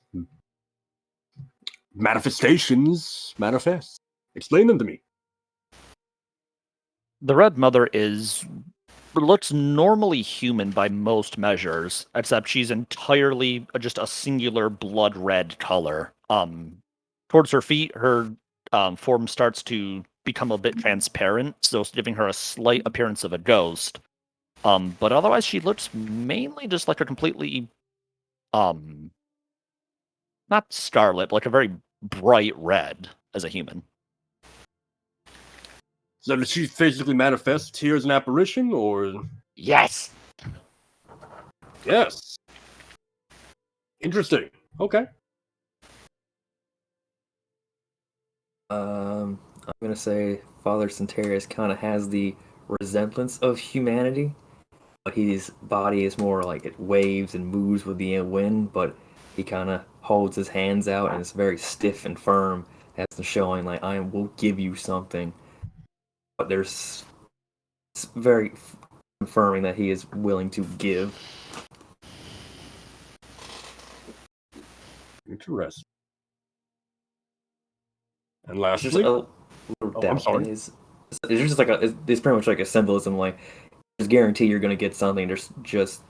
manifestations manifest. Explain them to me. The Red Mother looks normally human by most measures, except she's entirely just a singular blood red color. Towards her feet, her form starts to become a bit transparent, so giving her a slight appearance of a ghost. But otherwise, she looks mainly just like a completely, not scarlet, but like a very bright red as a human. So does she physically manifest here as an apparition, or Yes. yes? Interesting. Okay. I'm gonna say Father Centarius kind of has the resemblance of humanity, but his body is more like it waves and moves with the wind, but he kind of holds his hands out and it's very stiff and firm, as to showing like I will give you something. But it's very confirming that he is willing to give. Interesting. And It's just lastly, a little I'm doubt sorry. in his. It's just like it's pretty much like a symbolism. Like, just guarantee you're gonna get something. There's just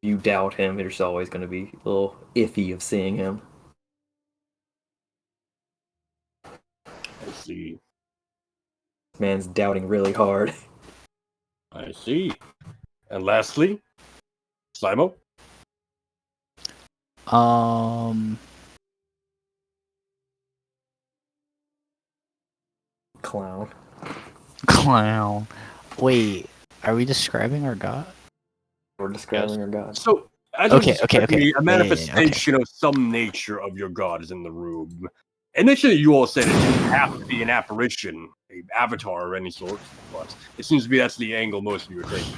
you doubt him. There's always gonna be a little iffy of seeing him. I see. This man's doubting really hard. I see. And lastly, Slimo. Clown. Clown. Wait, are we describing our god? We're describing our god. So, as Okay, you described okay. to me, Yeah, a yeah, yeah, manifestation of some nature of your god is in the room. Initially, you all said it didn't have to be an apparition, a avatar of any sort, but it seems to be that's the angle most of you are taking.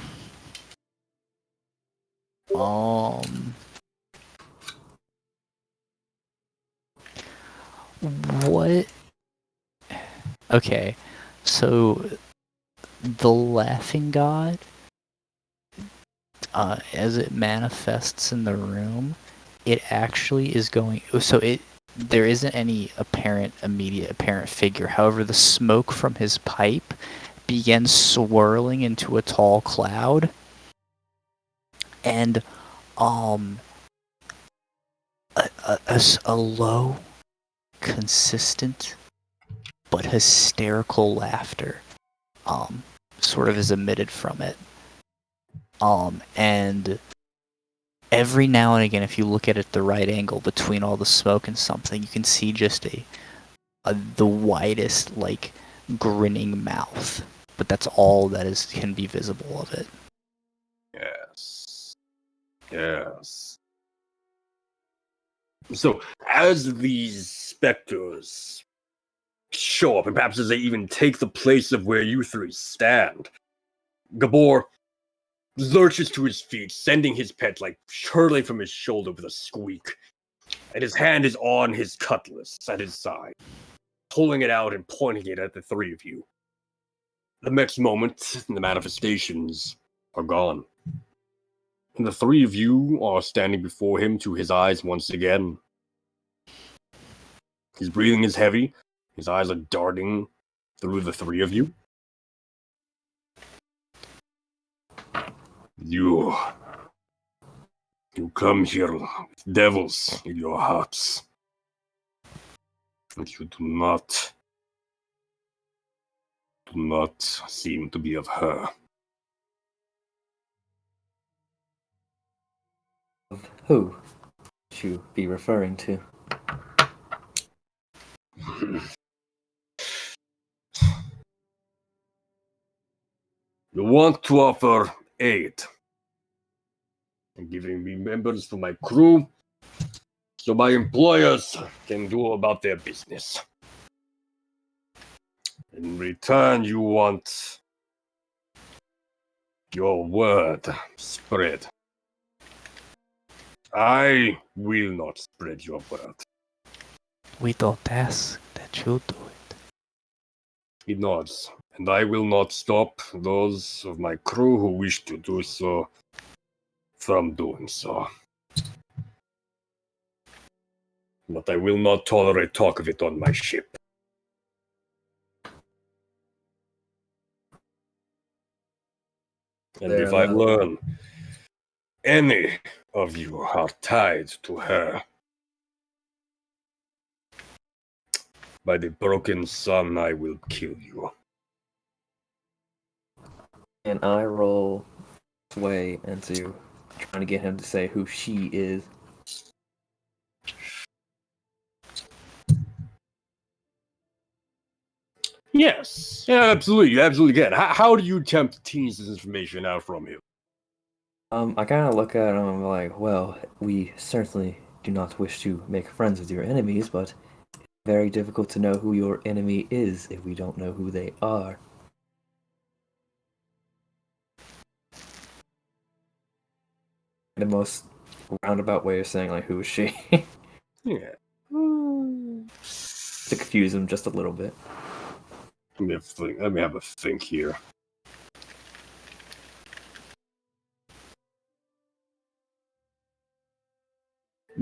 What? Okay, so the laughing god, as it manifests in the room, it actually is going. So there isn't any immediate apparent figure. However, the smoke from his pipe begins swirling into a tall cloud, and a low, consistent, but hysterical laughter sort of is emitted from it. And every now and again, if you look at it at the right angle between all the smoke and something, you can see just the widest, like, grinning mouth. But that's all that can be visible of it. Yes. So, as these specters show up, and perhaps as they even take the place of where you three stand, Gabor lurches to his feet, sending his pet, like, hurtling from his shoulder with a squeak. And his hand is on his cutlass at his side, pulling it out and pointing it at the three of you. The next moment, the manifestations are gone. And the three of you are standing before him to his eyes once again. His breathing is heavy. His eyes are darting through the three of you. You come here with devils in your hearts. And you do not seem to be of her. Who should you be referring to? You want to offer aid and giving me members to my crew so my employers can do about their business. In return, you want your word spread. I will not spread your word. We don't ask that you do it. He nods, and I will not stop those of my crew who wish to do so from doing so. But I will not tolerate talk of it on my ship. And if I learn any of you are tied to her, by the broken sun, I will kill you. And I roll sway into trying to get him to say who she is. Yes, yeah, absolutely. You absolutely can. How do you attempt to tease this information out from him? I kind of look at him and I'm like, well, we certainly do not wish to make friends with your enemies, but it's very difficult to know who your enemy is if we don't know who they are. The most roundabout way of saying, like, who is she? Yeah. To confuse him just a little bit. Let me have a think here.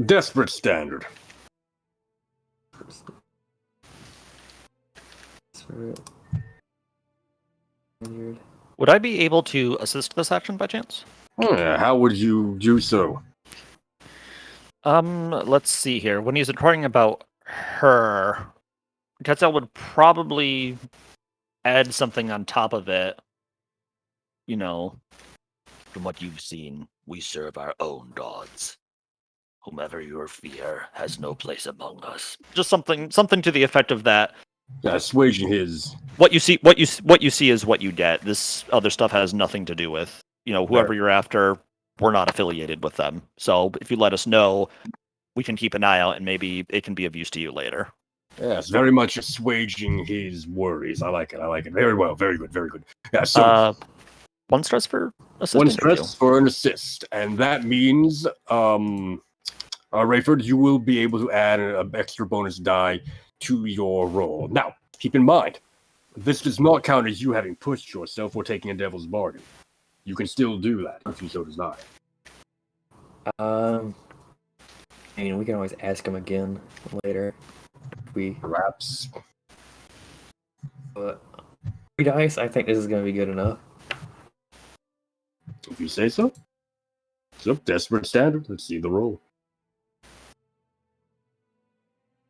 Desperate standard. Would I be able to assist this action by chance? Yeah, how would you do so? Let's see here. When he's inquiring about her, Quetzal would probably add something on top of it. You know, From what you've seen, we serve our own gods. Whomever your fear has no place among us. just something to the effect of that. Assuaging his. What you see is what you get. This other stuff has nothing to do with, whoever you're after. We're not affiliated with them. So if you let us know, we can keep an eye out and maybe it can be of use to you later. Yes, very much assuaging his worries. I like it. I like it. Very well. Very good. Very good. Yeah. So 1 stress for assisting. 1 stress for an assist, and that means, Rayford, you will be able to add an extra bonus die to your roll. Now, keep in mind, this does not count as you having pushed yourself or taking a devil's bargain. You can still do that if you so desire. I mean, we can always ask him again later. Perhaps. But 3 dice, I think this is going to be good enough. If you say so. So, desperate standard. Let's see the roll.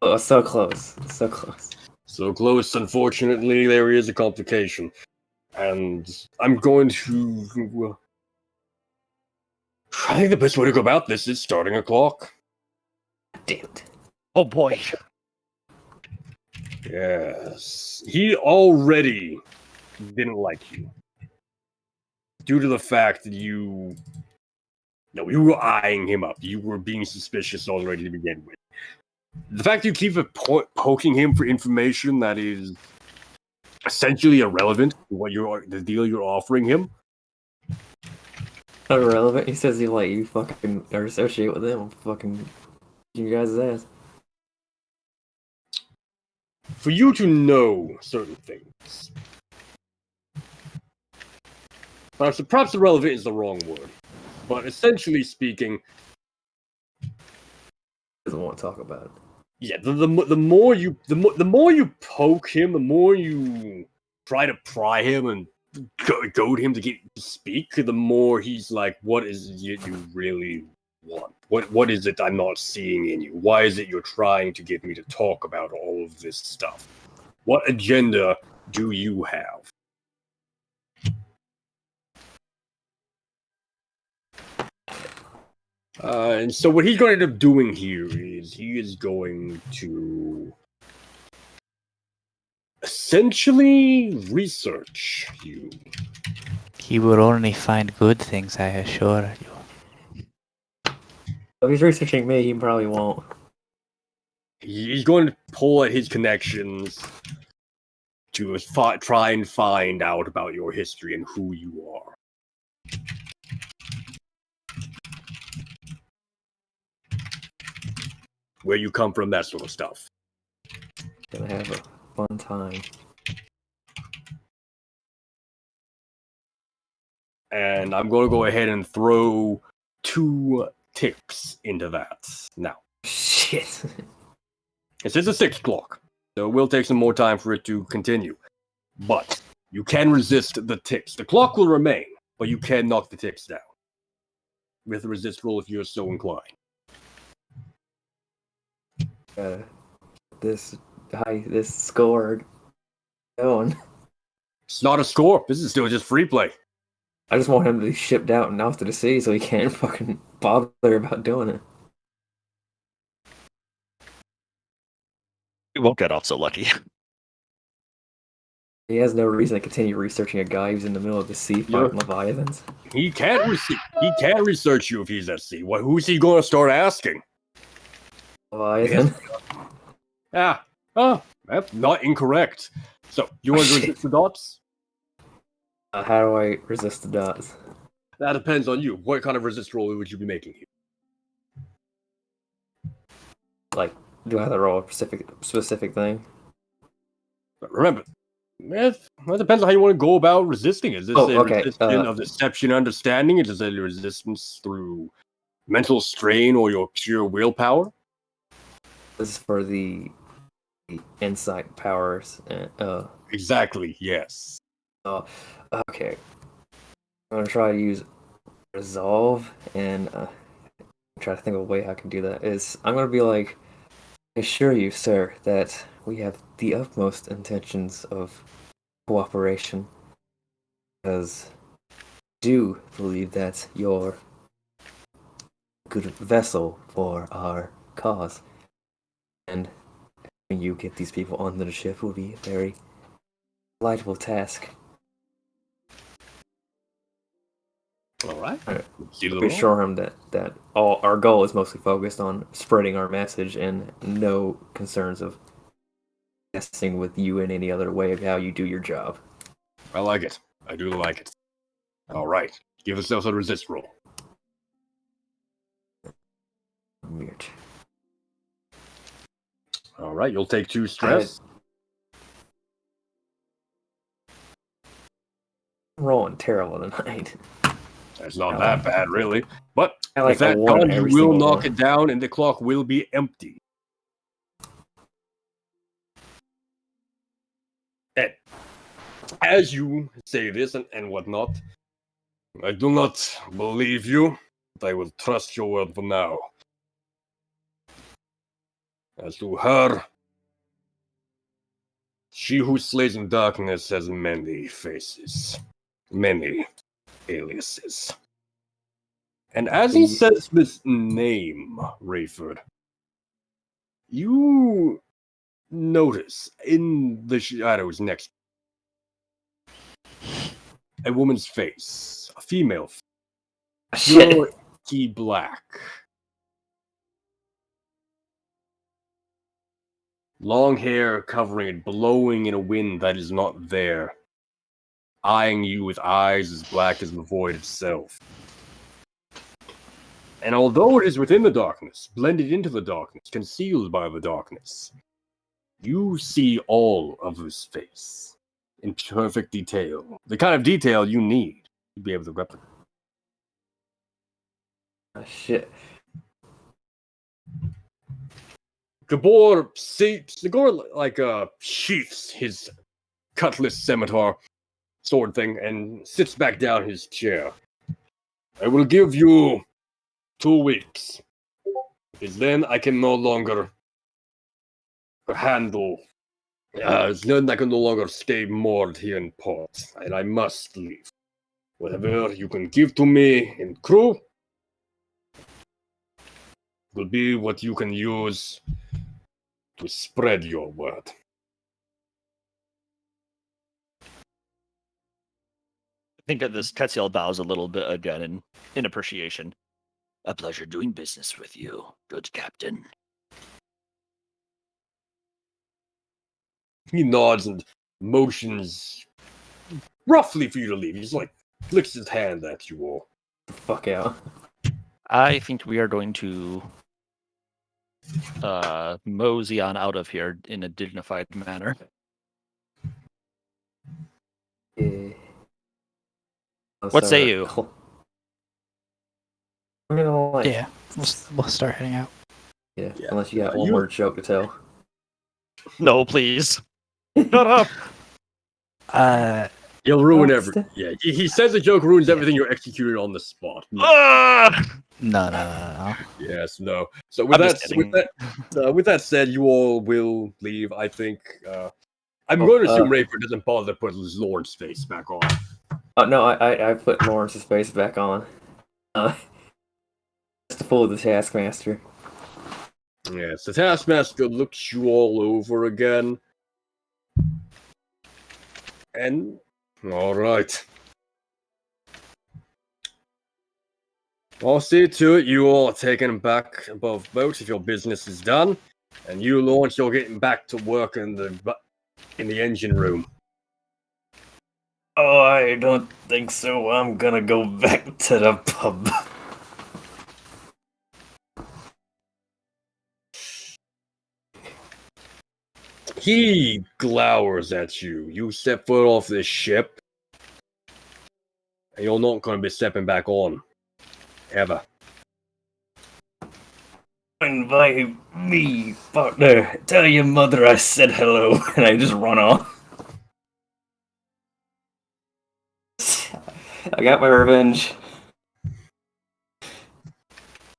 Oh, so close. So close. So close, unfortunately, there is a complication. And I'm going to... I think the best way to go about this is starting a clock. Damn it. Oh boy. Yes. He already didn't like you. Due to the fact that you were eyeing him up. You were being suspicious already to begin with. The fact you keep poking him for information that is essentially irrelevant to what the deal you're offering him. Irrelevant. He says you fucking are associate with him. Fucking you guys' ass. For you to know certain things. Perhaps irrelevant is the wrong word. But essentially speaking, Doesn't want to talk about it. yeah, the more you poke him, the more you try to pry him and goad him to get to speak, the more he's like, what is it you really want? What is it I'm not seeing in you? Why is it you're trying to get me to talk about all of this stuff? What agenda do you have? And so what he's going to end up doing here is he is going to essentially research you. He will only find good things, I assure you. If he's researching me, he probably won't. He's going to pull at his connections to try and find out about your history and who you are. Where you come from, that sort of stuff. Gonna have a fun time. And I'm going to go ahead and throw 2 ticks into that now. Shit. This is a 6 clock, so it will take some more time for it to continue. But you can resist the ticks. The clock will remain, but you can knock the ticks down with a resist roll if you're so inclined. This score going. It's not a score. This is still just free play. I just want him to be shipped out and off to the sea so he can't fucking bother about doing it. We won't get off so lucky. He has no reason to continue researching a guy who's in the middle of the sea fighting leviathans. He can't research you if he's at sea. Who's he going to start asking? Leviathan. That's not incorrect. So, you want to resist the dots? How do I resist the dots? That depends on you. What kind of resist roll would you be making here? Like, do I have to roll a specific thing? But remember, it depends on how you want to go about resisting. Is this okay. resistance of deception understanding? Is it a resistance through mental strain or your pure willpower? This is for the insight powers. Exactly, yes. Okay. I'm going to try to use resolve and try to think of a way I can do that. I'm going to be like, I assure you, sir, that we have the utmost intentions of cooperation, because I do believe that you're a good vessel for our cause, and when you get these people onto the ship will be a very delightful task. All right. We assure him that all our goal is mostly focused on spreading our message and no concerns of messing with you in any other way of how you do your job. I like it. I do like it. All right. Give yourself a resist roll. Weird. All right. You'll take 2 stress. I'm rolling terrible tonight. That's not that bad, really. But I like with that a one done, you every will single knock one. it down, and the clock will be empty. And as you say this and whatnot, I do not believe you, but I will trust your word for now. As to her, she who slays in darkness has many faces, many aliases. And as he says this name, Rayford, you notice in the shadows next a woman's face, a female face, Shit. pure black. Long hair covering it, blowing in a wind that is not there, eyeing you with eyes as black as the void itself. And although it is within the darkness, blended into the darkness, concealed by the darkness, you see all of his face in perfect detail. The kind of detail you need to be able to replicate. Shit. Gabor sheaths his cutlass scimitar sword thing and sits back down in his chair. I will give you 2 weeks, because then I can no longer handle. Then I can no longer stay moored here in port, and I must leave. Whatever you can give to me in crew will be what you can use to spread your word. I think that this Tetziel bows a little bit again in appreciation. A pleasure doing business with you, good captain. He nods and motions roughly for you to leave. He's like, flicks his hand at you all. Fuck out. I think we are going to mosey on out of here in a dignified manner. Yeah. What say you? I'm gonna like. Yeah, we'll start heading out. Yeah. Yeah. Unless you got one more joke to tell. No, please. Shut up. He'll ruin Oh, everything. Yeah, he says a joke ruins everything you're executed on the spot. Ah! No. Yes, no. So with I'm that, just kidding. with that said, you all will leave. I think. I'm going to assume Rayford doesn't bother to put his Lord's face back on. Oh no, I put Lawrence's face back on. Just to fool the Taskmaster. Yes, the Taskmaster looks you all over again. And, alright. I'll see to it you all are taken back above boat if your business is done. And you, Lawrence, you're getting back to work in the engine room. Oh, I don't think so. I'm gonna go back to the pub. He glowers at you. You step foot off this ship, and you're not going to be stepping back on. Ever. Invite me, partner. Tell your mother I said hello, and I just run off. I got my revenge.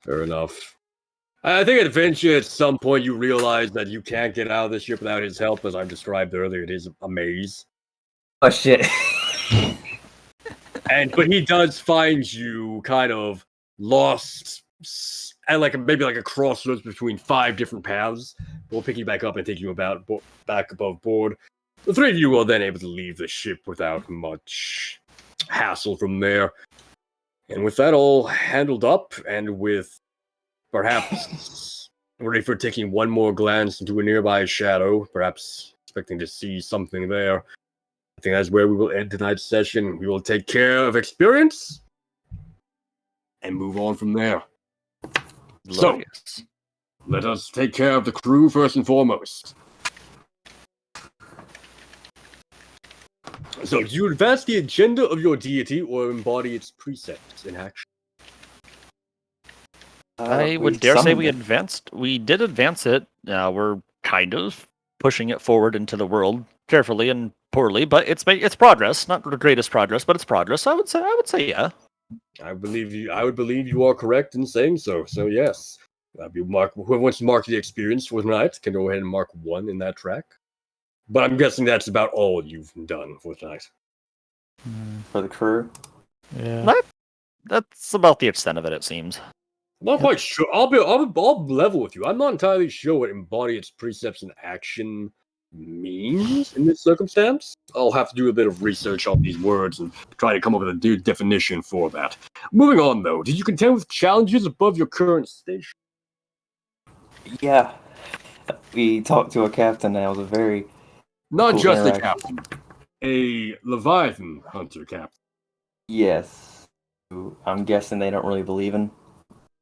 Fair enough. I think eventually at some point you realize that you can't get out of the ship without his help. As I described earlier, it is a maze. Oh shit. But he does find you kind of lost at maybe a crossroads between 5 different paths. We'll pick you back up and take you back above board. The 3 of you are then able to leave the ship without much hassle from there. And with that all handled up, and with perhaps ready for taking one more glance into a nearby shadow, perhaps expecting to see something there. I think that's where we will end tonight's session. We will take care of experience and move on from there. Glorious. So, let us take care of the crew first and foremost. So, do you advance the agenda of your deity or embody its precepts in action? I would dare say we did advance it. We're kind of pushing it forward into the world carefully and poorly, but it's progress. Not the greatest progress, but it's progress. I would say yeah. I would believe you are correct in saying so. So yes, whoever wants to mark the experience for tonight can go ahead and mark 1 in that track. But I'm guessing that's about all you've done for tonight. For the crew. Yeah. That's about the extent of it. It seems. I'm not quite sure. I'll level with you. I'm not entirely sure what embody its precepts in action means in this circumstance. I'll have to do a bit of research on these words and try to come up with a definition for that. Moving on, though, did you contend with challenges above your current station? Yeah. We talked to a captain and it was a very Not cool just a interaction. captain, a Leviathan hunter captain. Yes. I'm guessing they don't really believe in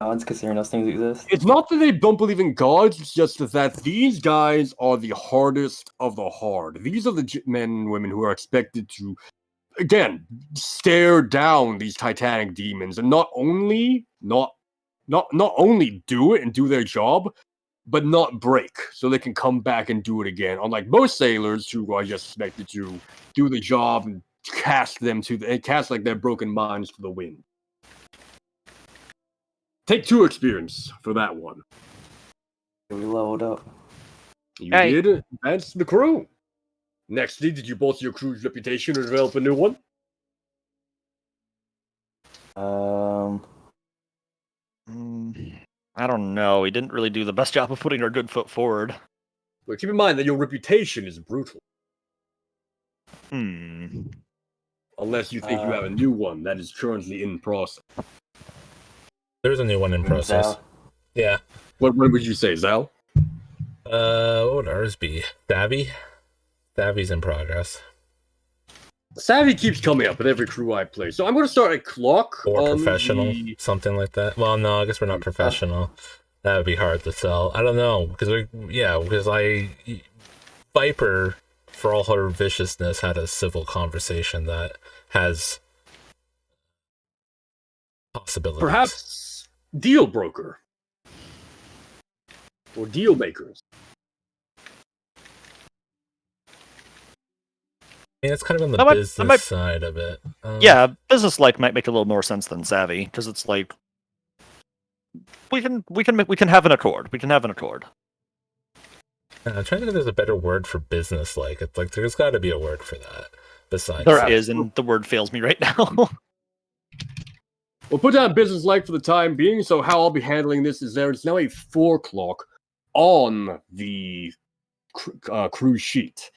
gods, considering those things exist. It's not that they don't believe in gods, it's just that these guys are the hardest of the hard. These are the men and women who are expected to, again, stare down these titanic demons and not only do it and do their job, but not break, so they can come back and do it again. Unlike most sailors who are just expected to do the job and cast like their broken minds to the wind. Take 2 experience for that one. We leveled up. You did advance the crew. Nextly, did you bolster your crew's reputation or develop a new one? I don't know. We didn't really do the best job of putting our good foot forward. But keep in mind that your reputation is brutal. Unless you think you have a new one that is currently in process. There's a new one in process. Zal. Yeah. What would you say, Zal? What would ours be? Savvy? Savvy's in progress. Savvy keeps coming up with every crew I play, so I'm going to start a clock Or on professional, something like that. Well, no, I guess we're not professional. That would be hard to sell. I don't know, because Viper, for all her viciousness, had a civil conversation that has possibilities. Perhaps deal broker. Or deal makers. I mean, it's kind of on the business side of it. Yeah, business-like might make a little more sense than savvy, because it's like we can have an accord. We can have an accord. I'm trying to think if there's a better word for business-like. It's like there's got to be a word for that. Besides, there is, and the word fails me right now. We'll put down business-like for the time being, so how I'll be handling this is it's now a 4 clock on the crew sheet.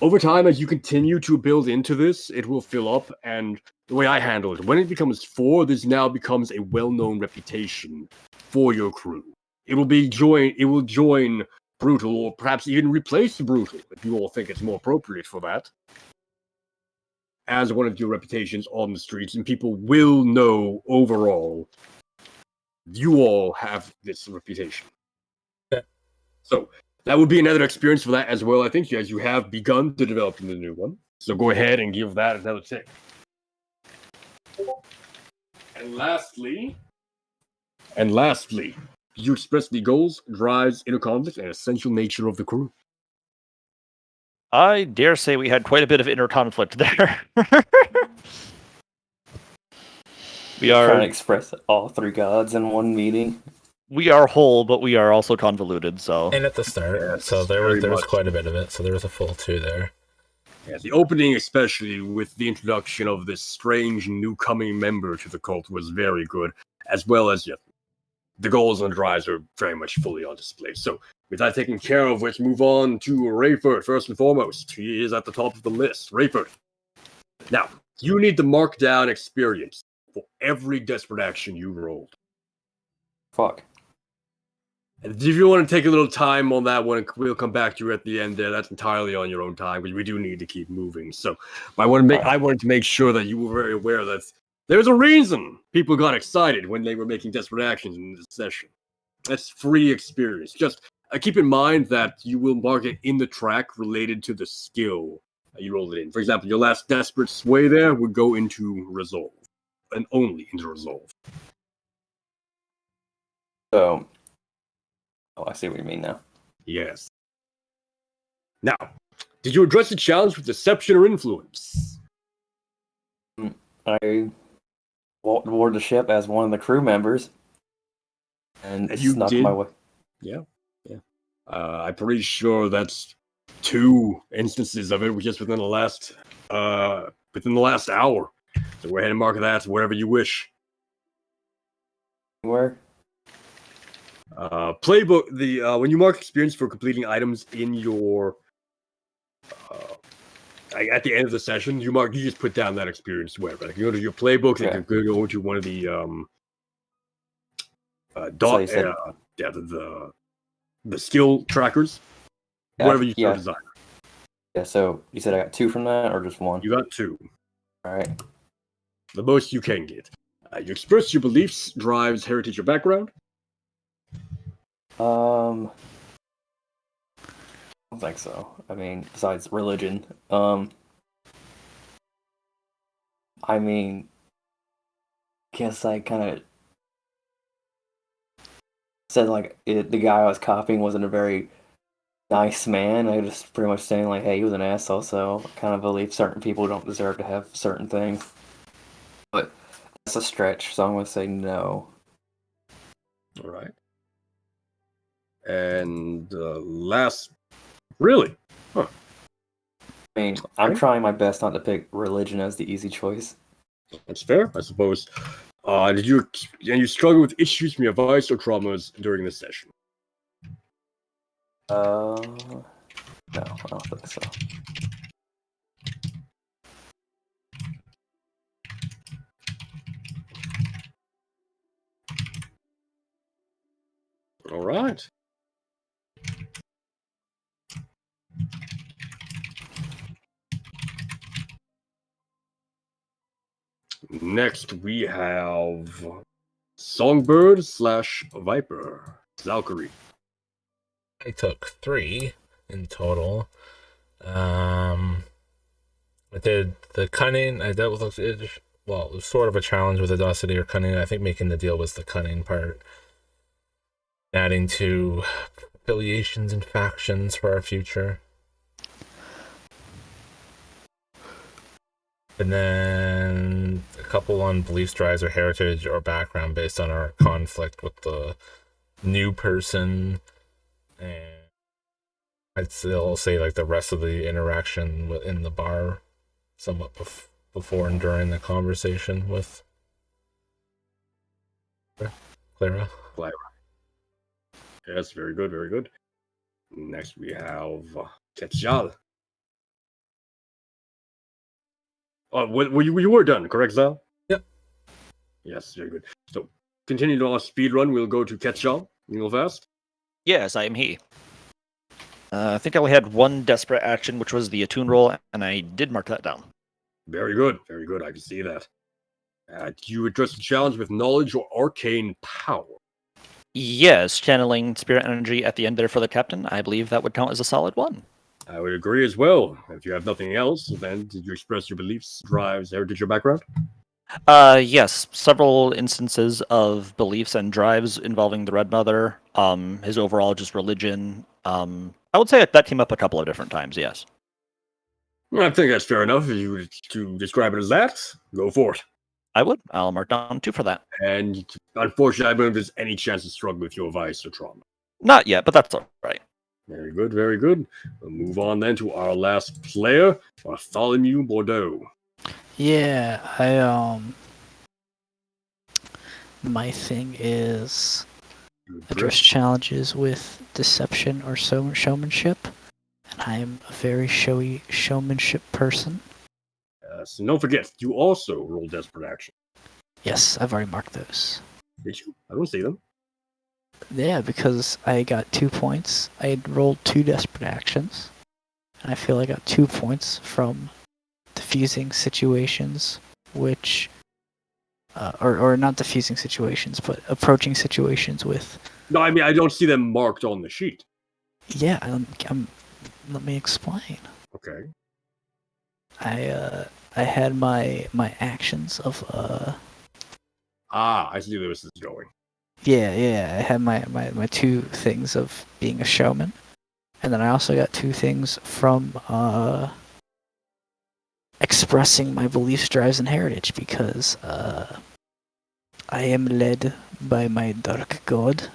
Over time, as you continue to build into this, it will fill up, and the way I handle it, when it becomes 4, this now becomes a well-known reputation for your crew. It will join Brutal, or perhaps even replace Brutal, if you all think it's more appropriate for that, as one of your reputations on the streets, and people will know overall you all have this reputation. Yeah. So that would be another experience for that as well, I think, as you have begun to develop the new one. So go ahead and give that another tick. And lastly, you express the goals, drives, inner conflict, and essential nature of the crew. I dare say we had quite a bit of inner conflict there. We are trying to express all 3 gods in one meeting. We are whole, but we are also convoluted. So, and at the start, yes, so there was quite a bit of it. So there was a full 2 there. Yeah, the opening, especially with the introduction of this strange new coming member to the cult, was very good, as well as the goals and drives are very much fully on display. So, with that taken care of, let's move on to Rayford first and foremost. He is at the top of the list. Rayford. Now, you need to mark down experience for every desperate action you rolled. Fuck. And if you want to take a little time on that one, we'll come back to you at the end there. That's entirely on your own time, but we do need to keep moving. So I wanted to make sure that you were very aware that there's a reason people got excited when they were making desperate actions in this session. That's free experience. Just keep in mind that you will mark it in the track related to the skill you rolled it in. For example, your last desperate sway there would go into resolve, and only into resolve. So, I see what you mean now. Yes. Now, did you address the challenge with deception or influence? I walked aboard the ship as one of the crew members, and you snuck did? my way. Yeah. I'm pretty sure that's 2 instances of it just within the last hour. So go ahead and mark that wherever you wish. Where? Playbook. When you mark experience for completing items in your at the end of the session, you just put down that experience wherever. Like, you go to your playbook, Okay. you can go to one of the So you said- the skill trackers, Yeah, wherever you yeah. so desire. Yeah, so you said I got 2 from that, or just 1? You got 2. Alright. The most you can get. You express your beliefs, drives, heritage, or background. I don't think so. I mean, besides religion. I mean, guess I kind of said, like, the guy I was copying wasn't a very nice man. I just pretty much saying, like, hey, he was an asshole, so I kind of believe certain people don't deserve to have certain things. But that's a stretch, so I'm going to say no. All right. And last, really? Huh. I mean, I'm Okay. trying my best not to pick religion as the easy choice. That's fair, I suppose. Did you struggle with issues from your vice or traumas during this session? No, I don't think so. All right. Next, we have Songbird / Viper. Valkyrie. I took 3 in total. I did the cunning. I dealt with it. Well, it was sort of a challenge with audacity or cunning. I think making the deal was the cunning part. Adding to affiliations and factions for our future. And then a couple on beliefs, drives, or heritage or background based on our conflict with the new person. And I'd still say like the rest of the interaction in the bar somewhat before and during the conversation with Clara. Yes, very good, very good. Next, we have Ketjal. Oh, you were done, correct, Zal? Yep. Yes, very good. So, continuing on our speed run, we'll go to Ketjal real fast. Yes, I am he. I think I only had 1 desperate action, which was the attune roll, and I did mark that down. Very good, very good. I can see that. Do you address the challenge with knowledge or arcane power? Yes, channeling spirit energy at the end there for the captain. I believe that would count as a solid 1. I would agree as well. If you have nothing else, then did you express your beliefs, drives, heritage, or background? Yes, several instances of beliefs and drives involving the Red Mother. His overall just religion. I would say that came up a couple of different times. Yes. I think that's fair enough. If you were to describe it as that, go for it. I would. I'll mark down 2 for that. And unfortunately, I don't know if there's any chance to struggle with your vice or trauma. Not yet, but that's all right. Very good, very good. We'll move on then to our last player, Bartholomew Bordeaux. Yeah, my thing is address challenges with deception or showmanship, and I am a very showy showmanship person. So don't forget, you also roll desperate action. Yes, I've already marked those. Did you? I don't see them. Yeah, because I got 2 points. I had rolled 2 desperate actions. And I feel I got 2 points from diffusing situations, which, or not diffusing situations, but approaching situations with. No, I mean I don't see them marked on the sheet. Yeah, let me explain. Okay. I had my actions of I see where this is going. yeah, I had my 2 things of being a showman, and then I also got 2 things from expressing my beliefs, drives, and heritage, because I am led by my dark god.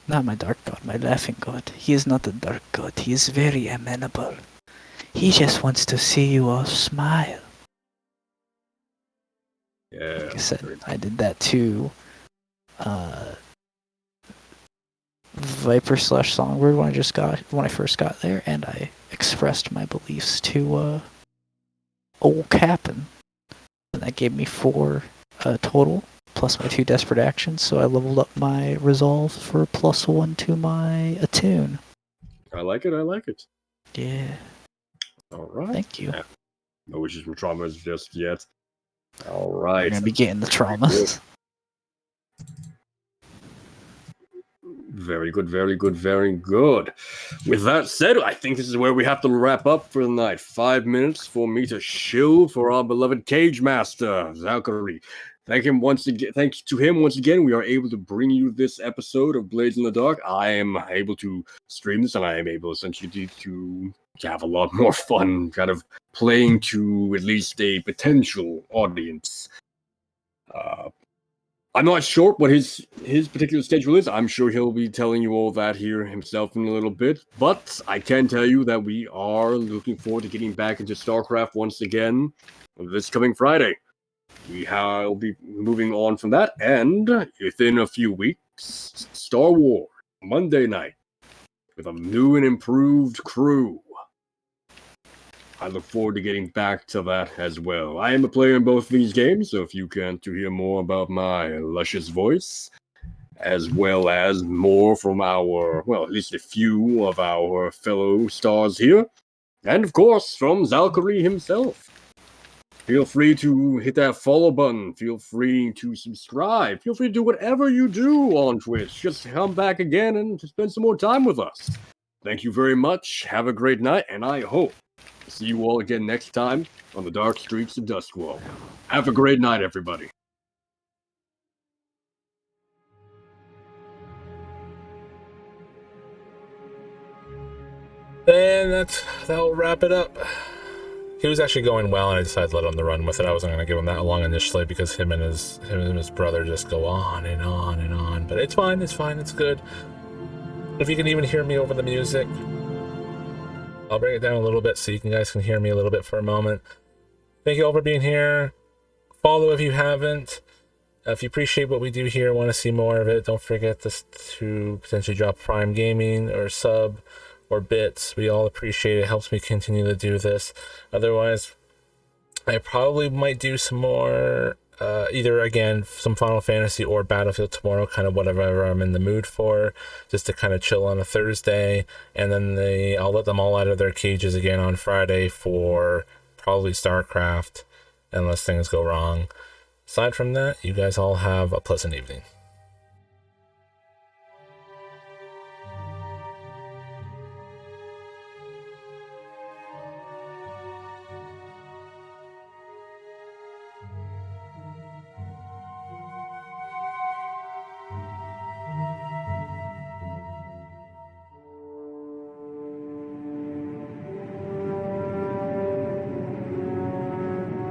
Not my dark god, my laughing god. He is not a dark god, he is very amenable. He just wants to see you all smile. Yeah. Like I said, I did that too. Viper slash Songbird when I first got there, and I expressed my beliefs to old Cap'n, and that gave me 4 total, plus my 2 desperate actions. So I leveled up my resolve for +1 to my attune. I like it. I like it. Yeah. All right. Thank you. Yeah. No issues from traumas just yet. All right. You're gonna be getting the traumas. Very good, very good, very good. With that said, I think this is where we have to wrap up for the night. 5 minutes for me to shill for our beloved Cage Master, Zachary. Thank him once again. Thanks to him once again. We are able to bring you this episode of Blades in the Dark. I am able to stream this, and I am able essentially to have a lot more fun, kind of playing to at least a potential audience. I'm not sure what his particular schedule is. I'm sure he'll be telling you all that here himself in a little bit. But I can tell you that we are looking forward to getting back into StarCraft once again this coming Friday. Will be moving on from that, and within a few weeks, Star Wars Monday night with a new and improved crew. I look forward to getting back to that as well. I am a player in both these games, so if you want to hear more about my luscious voice, as well as more from our, well, at least a few of our fellow stars here, and of course, from Zalkari himself, feel free to hit that follow button. Feel free to subscribe. Feel free to do whatever you do on Twitch. Just come back again and spend some more time with us. Thank you very much. Have a great night, and I hope see you all again next time on the Dark Streets of Duskwall. Have a great night, everybody. And that'll wrap it up. He was actually going well, and I decided to let him run with it. I wasn't going to give him that long initially because him and his brother just go on and on and on. But it's fine, it's good. If you can even hear me over the music, I'll bring it down a little bit so you guys can hear me a little bit for a moment. Thank you all for being here. Follow if you haven't. If you appreciate what we do here, want to see more of it, don't forget to potentially drop Prime Gaming or sub or bits. We all appreciate it. It helps me continue to do this. Otherwise, I probably might do some more, either again, some Final Fantasy or Battlefield tomorrow, kind of whatever I'm in the mood for, just to kind of chill on a Thursday. And then I'll let them all out of their cages again on Friday for probably StarCraft, unless things go wrong. Aside from that, you guys all have a pleasant evening.